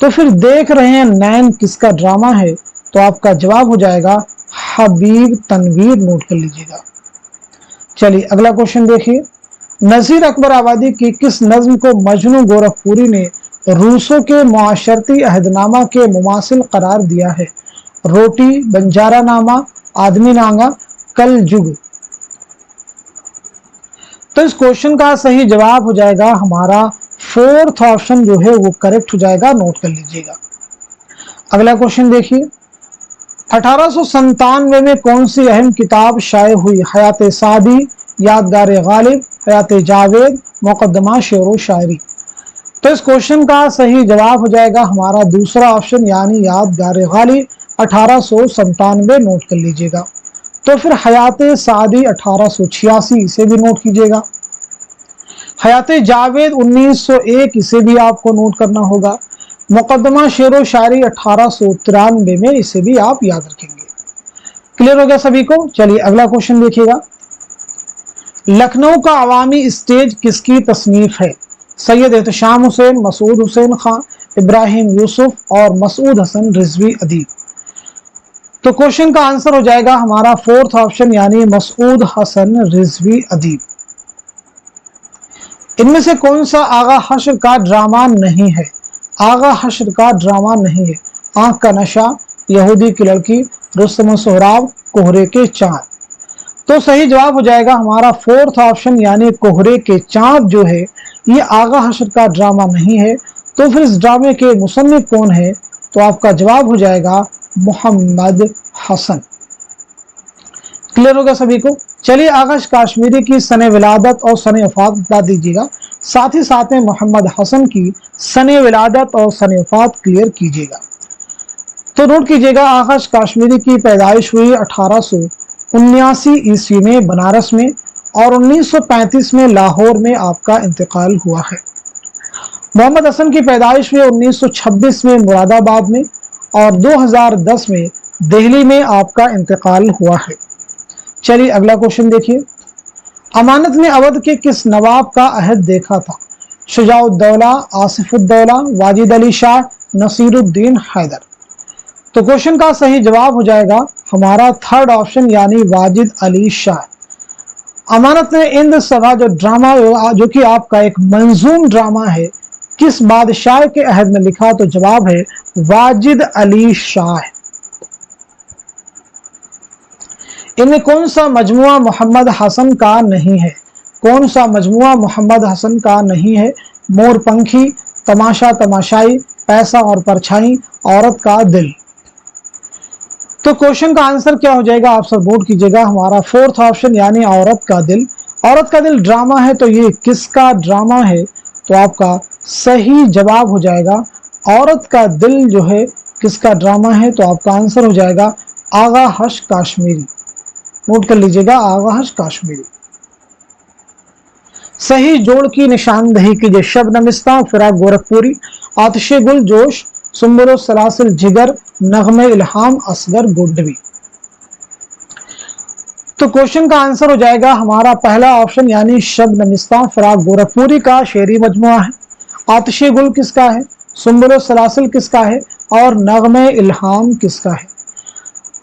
Speaker 1: तो फिर देख रहे हैं नैन किसका ड्रामा है? तो आपका जवाब हो जाएगा हबीब तनवीर, नोट कर लीजिएगा। चलिए अगला क्वेश्चन देखिए। नजीर अकबर आबादी की किस नज्म को मजनू गोरखपुरी ने रूसों के मुआशरती अहदनामा के मुमासिल करार दिया है? रोटी, बंजारा नामा, आदमी नांगा, कल जुग। तो इस क्वेश्चन का सही जवाब हो जाएगा हमारा फोर्थ ऑप्शन जो है वो करेक्ट हो जाएगा, नोट कर लीजिएगा। अगला क्वेश्चन देखिए। 1897 में कौन सी अहम किताब शाये हुई? हयात सादी, यादगार गालिब, हयात जावेद, मुकद्दमा शेर व शायरी। तो इस क्वेश्चन का सही जवाब हो जाएगा हमारा दूसरा ऑप्शन यानी यादगार गालिब, 1897, नोट कर लीजिएगा। तो फिर हयात सादी 1886, इसे भी नोट कीजिएगा। हयात जावेद 1901, इसे भी आपको नोट करना होगा। मुकद्दमा शेर व शायरी 1893 में, इसे भी आप याद रखेंगे। क्लियर हो गया सभी को? चलिए अगला क्वेश्चन देखिएगा। लखनऊ का अवामी स्टेज किसकी तसनीफ है? सैयद एहतशाम हुसैन, मसूद हुसैन खान, इब्राहिम यूसुफ और मसूद हसन रिजवी अदीब। तो क्वेश्चन का आंसर हो जाएगा हमारा फोर्थ ऑप्शन यानी मसूद हसन रिजवी अदीब। इनमें से कौन सा आगा हश्र का ड्रामा नहीं है? आगा हश्र का ड्रामा नहीं है। आंख का नशा, यहूदी की लड़की, रुस्तम सोहराब, कोहरे के चांद। तो सही जवाब हो जाएगा हमारा फोर्थ ऑप्शन यानी कोहरे के चांद जो है ये आगा हश्र का ड्रामा नहीं है। तो फिर इस ड्रामे के मुसन्निफ कौन है? तो आपका जवाब हो जाएगा मोहम्मद हसन। क्लियर होगा सभी को? चलिए आकाश काश्मीरी की सने विलादत और सने वफात बता दीजिएगा, साथ ही साथ में मोहम्मद हसन की सने विलादत और सने वफात क्लियर कीजिएगा। तो नोट कीजिएगा, आकाश काश्मीरी की पैदाइश हुई 1879 ईस्वी में बनारस में और 1935 में लाहौर में आपका इंतकाल हुआ है। मोहम्मद हसन की पैदाइश हुई 1926 में मुरादाबाद में और 2010 में दिल्ली में आपका इंतकाल हुआ है। चलिए अगला क्वेश्चन देखिए, अमानत में अवध के किस नवाब का अहद देखा था? शुजाउद्दौला, आसिफुद्दौला, वाजिद अली शाह, नसीरुद्दीन हैदर। तो क्वेश्चन का सही जवाब हो जाएगा हमारा थर्ड ऑप्शन यानी वाजिद अली शाह। अमानत में इंद सभा जो ड्रामा जो कि आपका एक मंजूम ड्रामा है, किस बादशाह के अहद में लिखा? तो जवाब है वाजिद अली शाह। इनमें कौन सा मजमुआ मोहम्मद हसन का नहीं है? कौन सा मजमुआ मोहम्मद हसन का नहीं है? मोरपंखी, तमाशा तमाशाई, पैसा और परछाई, औरत का दिल। तो क्वेश्चन का आंसर क्या हो जाएगा? आप सब नोट कीजिएगा, हमारा फोर्थ ऑप्शन यानी औरत का दिल। औरत का दिल ड्रामा है, तो ये किसका ड्रामा है? तो आपका सही जवाब हो जाएगा औरत का दिल जो है किसका ड्रामा है? तो आपका आंसर हो जाएगा आगा हर्ष काश्मीरी। नोट कर लीजिएगा, आगा हर्ष काश्मीरी। सही जोड़ की निशानदही कीजिए। शबनमिस्ता, फिराक गोरखपुरी, आतिशे गुल जोश, सुंबुल सलासिल जिगर, नगमे इल्हाम असगर गुंडवी। तो क्वेश्चन का आंसर हो जाएगा हमारा पहला ऑप्शन यानी शबनमिस्ता फिराक गोरखपुरी का शेरी मजमुआ है। आतिशे गुल किसका है? सुंबुल सलासिल किसका है? और नगमे इल्हाम किसका है?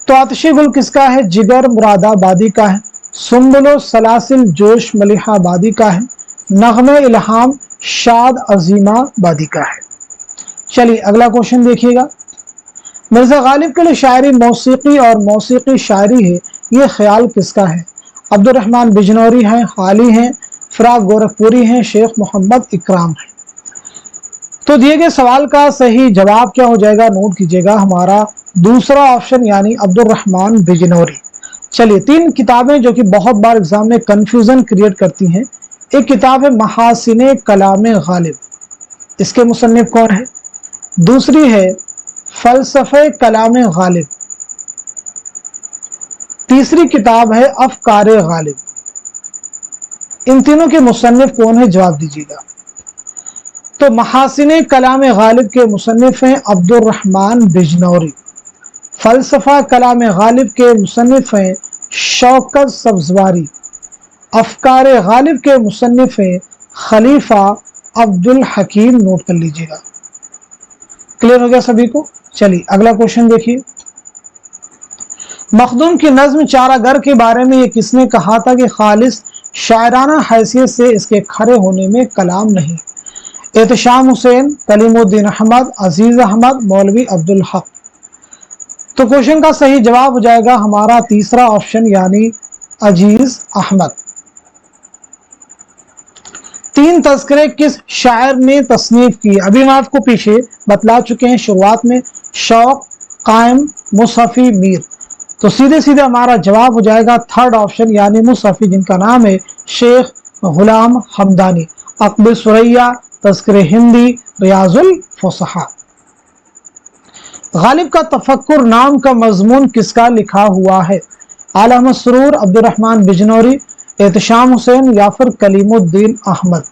Speaker 1: तो आतिशे गुल किसका है? जिगर मुरादाबादी का है। सुंबुल सलासिल जोश मलिहाबादी का है। नगमे इल्हाम शाद अजीमाबादी का है। चलिए अगला क्वेश्चन देखिएगा, मिर्जा गालिब के लिए शायरी मौसीकी और मौसीकी शायरी है, ये ख्याल किसका है? अब्दुल रहमान बिजनौरी हैं, हाली हैं, फिराक गोरखपुरी हैं, शेख मोहम्मद इकराम हैं। तो दिए गए सवाल का सही जवाब क्या हो जाएगा? नोट कीजिएगा, हमारा दूसरा ऑप्शन यानी अब्दुल रहमान बिजनौरी। चलिए तीन किताबें जो कि बहुत बार एग्जाम में कंफ्यूजन क्रिएट करती हैं। एक किताब है महासिने कलामे गालिब, इसके मुसन्निफ कौन है? दूसरी है फलसफे कलामे गालिब, तीसरी किताब है अफकारे गालिब। इन तीनों के मुसन्निफ कौन है? जवाब दीजिएगा। तो महासिने कलामे गालिब के मुसन्निफ हैं अब्दुल रहमान बिजनौरी। फलसफा कलामे गालिब के मुसन्निफ हैं शौकत सब्जवारी। अफकारे गालिब के मुसन्निफ हैं खलीफा अब्दुल हकीम। नोट कर लीजिएगा। क्लियर हो गया सभी को? चलिए अगला क्वेश्चन देखिए, मखदूम की नज्म चारागर के बारे में ये किसने कहा था कि खालिस शायराना हैसियत से इसके खड़े होने में कलाम नहीं? एहतशाम हुसैन, कलीमुद्दीन अहमद, अजीज अहमद, मौलवी अब्दुल हक। तो क्वेश्चन का सही जवाब हो जाएगा हमारा तीसरा ऑप्शन यानी अजीज अहमद। तीन तस्करे किस शायर ने तसनीफ की? अभी हम आपको पीछे बतला चुके हैं शुरुआत में, शौक, कायम, मुसफ़ी, मीर। तो सीधे सीधे हमारा जवाब हो जाएगा थर्ड ऑप्शन यानी मुसफ़ी, जिनका नाम है शेख गुलाम हमदानी। अकबर सुरैया, तस्करे हिंदी, रियाजुल फुसहा। गालिब का तफक्कुर नाम का मजमून किसका लिखा हुआ है? आला अहमद सुरूर, अब्दुल रहमान बिजनौरी, एहतशाम हुसैन या फिर कलीमुद्दीन अहमद।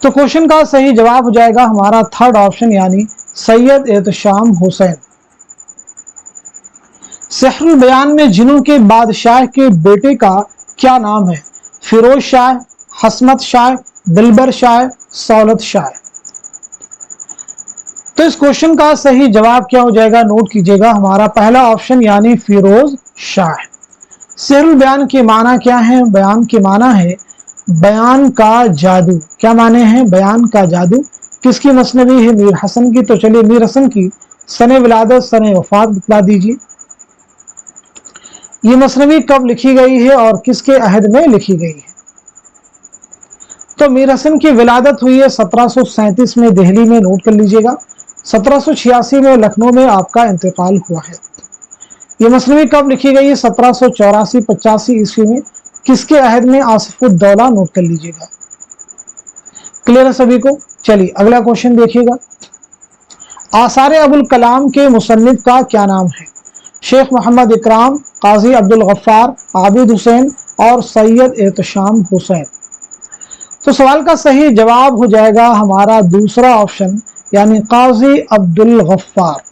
Speaker 1: तो क्वेश्चन का सही जवाब हो जाएगा हमारा थर्ड ऑप्शन यानी सैयद एहतशाम हुसैन। सेहरुल बयान में जिन्हों के बादशाह के बेटे का क्या नाम है? फिरोज शाह, हसमत शाह, दिलबर शायर, सौलत शायर। तो इस क्वेश्चन का सही जवाब क्या हो जाएगा, नोट कीजिएगा, हमारा पहला ऑप्शन यानी फिरोज शाह। सिहरुल बयान के माना क्या है, बयान के माना है बयान का जादू। क्या माने हैं, बयान का जादू। किसकी मसनवी है, मीर हसन की। तो चलिए मीर हसन की सने विलादत सने वफात बता दीजिए। ये मसनवी कब लिखी गई है और किसके अहद में लिखी गई है। तो मीर हसन की विलादत हुई है 1737 में दिल्ली में, नोट कर लीजिएगा। 1786 में लखनऊ में आपका इंतकाल हुआ है। ये मसनवी कब लिखी गई है, 1784-85 ईस्वी में। किसके अहद में, आसिफुद्दौला, नोट कर लीजिएगा। क्लियर है सभी को। चलिए अगला क्वेश्चन देखिएगा। आसार अबुल कलाम के मुसन्निफ का क्या नाम है, शेख मोहम्मद इकराम, काजी अब्दुल गफ्फार, आबिद हुसैन और सैयद एहतशाम हुसैन। तो सवाल का सही जवाब हो जाएगा हमारा दूसरा ऑप्शन यानी काजी अब्दुल गफ्फार।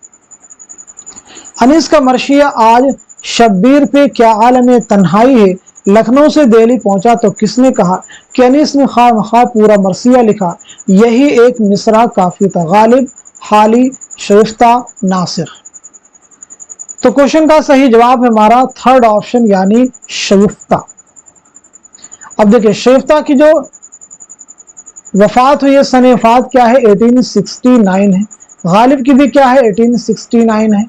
Speaker 1: अनीस का मर्शिया आज शब्बीर पे क्या आलम तन्हाई है, लखनऊ से दिल्ली पहुंचा तो किसने कहा कि अनीस ने खामखा पूरा मर्सिया लिखा, यही एक मिसरा काफी था, गालिब, हाली, शरीफ्ता, नासिर। तो क्वेश्चन का सही जवाब है हमारा थर्ड ऑप्शन यानी शरीफ्ता। अब देखिए शरीफ्ता की जो वफात हुई है, सन वफात क्या है, 1869 है। गालिब की भी क्या है, 1869 है।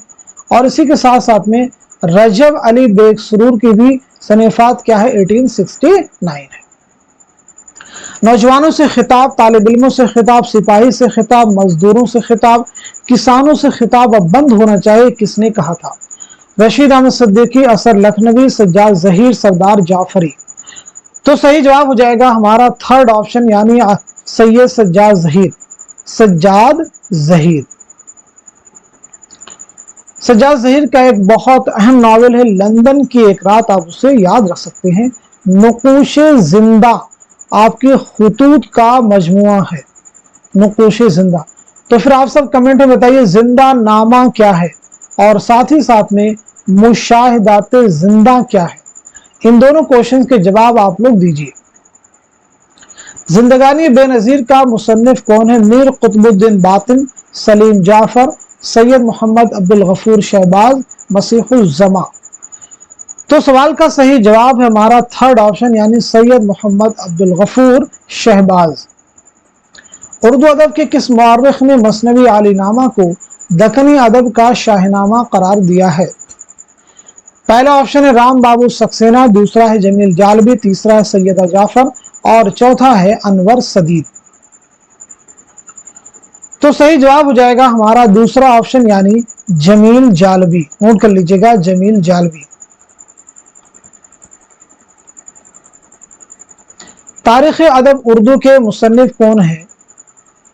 Speaker 1: और इसी के साथ साथ में रजब अली बेग सुरूर की भी सन वफात क्या है, 1869 है। नौजवानों से खिताब, तालिब इल्मों से खिताब, सिपाही से खिताब, मजदूरों से खिताब, किसानों से खिताब अब बंद होना चाहिए, किसने कहा था। रशीद अहमद सिद्दीकी, असर लखनवी, सज्जाद जहीर, सरदार जाफरी। तो सही जवाब हो जाएगा हमारा थर्ड ऑप्शन यानी सैयद सज्जाद जहीर। सज्जाद जहीर, सज्जाद जहीर का एक बहुत अहम नावल है लंदन की एक रात, आप उसे याद रख सकते हैं। नुकूशे जिंदा आपके खुतूत का मजमुआ है, नुकूशे जिंदा। तो फिर आप सब कमेंट में बताइए जिंदा नामा क्या है और साथ ही साथ में मुशाहिदाते जिंदा क्या है। इन दोनों क्वेश्चन के जवाब आप लोग दीजिए। जिंदगानी बेनजीर का मुसन्निफ कौन है, मीर कुतुबुद्दीन बातिन, सलीम जाफर, सैयद मोहम्मद अब्दुल गफूर शहबाज, मसीहुज़्ज़मा। तो सवाल का सही जवाब है हमारा थर्ड ऑप्शन यानी सैयद मोहम्मद अब्दुल गफूर शहबाज। उर्दू अदब के किस मुअर्रिख ने मसनवी आलीनामा को दक्कनी अदब का शाहनामा करार दिया है। पहला ऑप्शन है राम बाबू सक्सेना, दूसरा है जमील जालबी, तीसरा है सैयदा जाफर और चौथा है अनवर सदीद। तो सही जवाब हो जाएगा हमारा दूसरा ऑप्शन यानी जमील जालबी, नोट कर लीजिएगा जमील जालबी। तारीख अदब उर्दू के मुसन्निफ कौन है,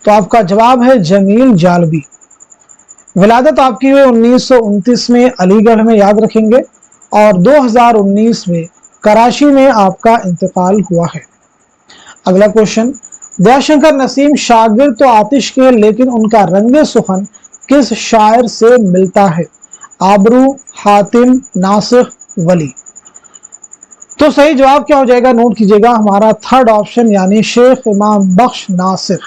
Speaker 1: तो आपका जवाब है जमील जालबी। विलादत आपकी हुई 1929 में अलीगढ़ में, याद रखेंगे, और 2019 में कराची में आपका इंतकाल हुआ है। अगला क्वेश्चन, दयाशंकर नसीम शागिर्द तो आतिश के लेकिन उनका रंग सुखन किस शायर से मिलता है, आबरू, हातिम, नासिख, वली। तो सही जवाब क्या हो जाएगा, नोट कीजिएगा हमारा थर्ड ऑप्शन यानी शेख इमाम बख्श नासिर।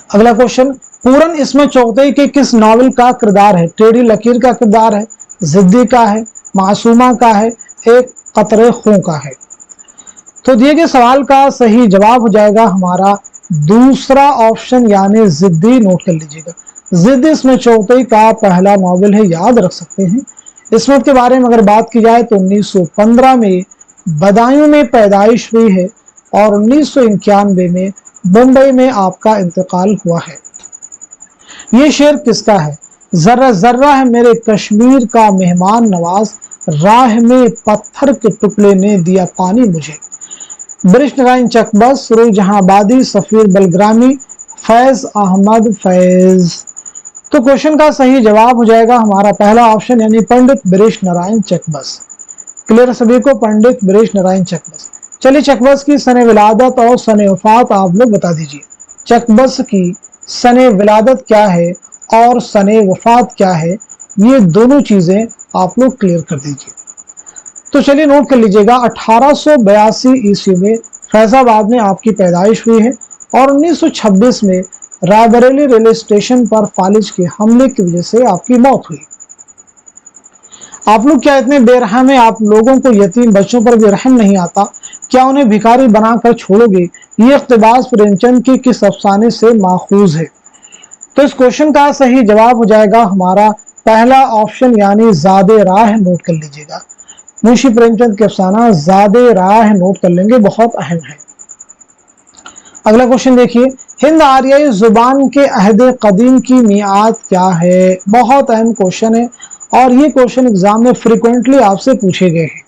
Speaker 1: अगला क्वेश्चन, पूरन इसमें चौथई के किस नावल का किरदार है, टेढ़ी लकीर का किरदार है, जिद्दी का है, मासूमा का है, एक कतरे खून का है। तो दिए गए सवाल का सही जवाब हो जाएगा हमारा दूसरा ऑप्शन यानी जिद्दी, नोट कर लीजिएगा। जिद्दी इसमें चौथई का पहला नावल है, याद रख सकते हैं। इसमत के बारे में अगर बात की जाए तो 1915 में बदायूं में पैदाइश हुई है और 1991 में मुंबई में आपका इंतकाल हुआ है। ये शेर किसका है, जर्रा जर्रा है मेरे कश्मीर का मेहमान नवाज, राह में पत्थर के टुकड़े ने दिया पानी मुझे। ब्रिश नारायण चकबस, रूह जहांबादी, सफीर बलग्रामी, फैज अहमद फैज। तो क्वेश्चन का सही जवाब हो जाएगा हमारा पहला ऑप्शन यानी पंडित ब्रिश नारायण चकबस। क्लियर सभी को, पंडित ब्रिश नारायण चकबस। चलिए चकबस की सने विलादत और सने वफात आप लोग बता दीजिए। चकबस की सने विलादत क्या है और सने वफात क्या है, ये दोनों चीजें आप लोग क्लियर कर दीजिए। तो चलिए नोट कर लीजिएगा, 1882 ईस्वी में फैजाबाद में आपकी पैदाइश हुई है और 1926 में रायबरेली रेलवे स्टेशन पर फालिज के हमले की वजह से आपकी मौत हुई। आप लोग क्या इतने बेरहम हैं? आप लोगों को यतीम बच्चों पर भी रहम नहीं आता? क्या उन्हें भिखारी बनाकर छोड़ोगे? ये इक़्तिबास प्रेमचंद के किस अफसाने से माखूज है? तो इस क्वेश्चन का सही जवाब हो जाएगा हमारा पहला ऑप्शन यानी ज़ादे राह। नोट कर लीजिएगा, मुंशी प्रेमचंद के अफसाना ज़ादे राह नोट कर लेंगे, बहुत अहम है। अगला क्वेश्चन देखिए, हिंद आर्याई जुबान के अहद कदीम की मियाद क्या है? बहुत अहम क्वेश्चन है और ये क्वेश्चन एग्जाम में फ्रीक्वेंटली आपसे पूछे गए हैं।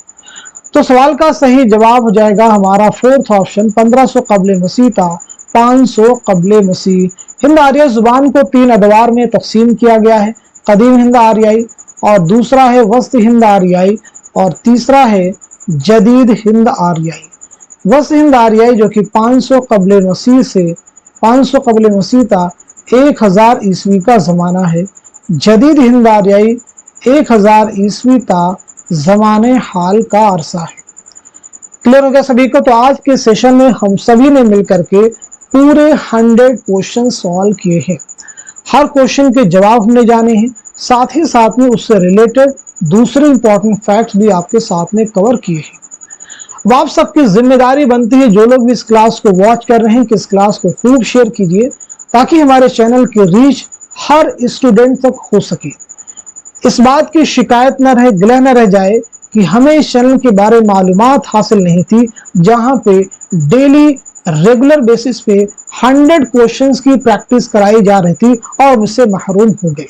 Speaker 1: तो सवाल का सही जवाब हो जाएगा हमारा फोर्थ ऑप्शन 1500 कबल मसीह था 500 कबल मसीह। हिंद आर्याई जुबान को 3 अदवार में तकसीम किया गया है, कदीम हिंद आर्याई, और दूसरा है वस्त हिंद आर्याई, और तीसरा है जदीद हिंद आर्याई। वस्त हिंद आर्याई जो कि 500 कबल मसीह से 500 कबल मसीह था 1000 ईस्वी का ज़माना है। जदीद हिंद आर्याई 1000 ईस्वी का ज़माने हाल का अरसा है। क्लियर हो गया सभी को? तो आज के सेशन में हम सभी ने मिलकर के पूरे 100 क्वेश्चन सॉल्व किए हैं। हर क्वेश्चन के जवाब हमने जाने हैं, साथ ही साथ में उससे रिलेटेड दूसरे इंपॉर्टेंट फैक्ट्स भी आपके साथ में कवर किए हैं। अब आप सबकी जिम्मेदारी बनती है, जो लोग भी इस क्लास को वॉच कर रहे हैं, कि इस क्लास को खूब शेयर कीजिए ताकि हमारे चैनल की रीच हर स्टूडेंट तक हो सके। इस बात की शिकायत न रहे, गिला न रह जाए कि हमें इस चैनल के बारे में मालूमात हासिल नहीं थी, जहां पे डेली रेगुलर बेसिस पे 100 क्वेश्चंस की प्रैक्टिस कराई जा रही थी और उससे महरूम हो गए।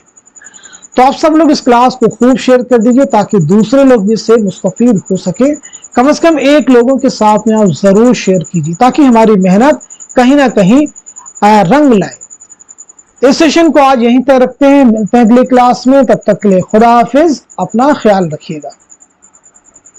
Speaker 1: तो आप सब लोग इस क्लास को खूब शेयर कर दीजिए ताकि दूसरे लोग भी इससे मुस्तफीद हो सके। कम से कम 1 लोगों के साथ में आप जरूर शेयर कीजिए ताकि हमारी मेहनत कहीं ना कहीं रंग लाए। इस सेशन को आज यहीं तक रखते हैं, मिलते हैं अगली क्लास में। तब तक के लिए खुदा हाफिज, अपना ख्याल रखिएगा।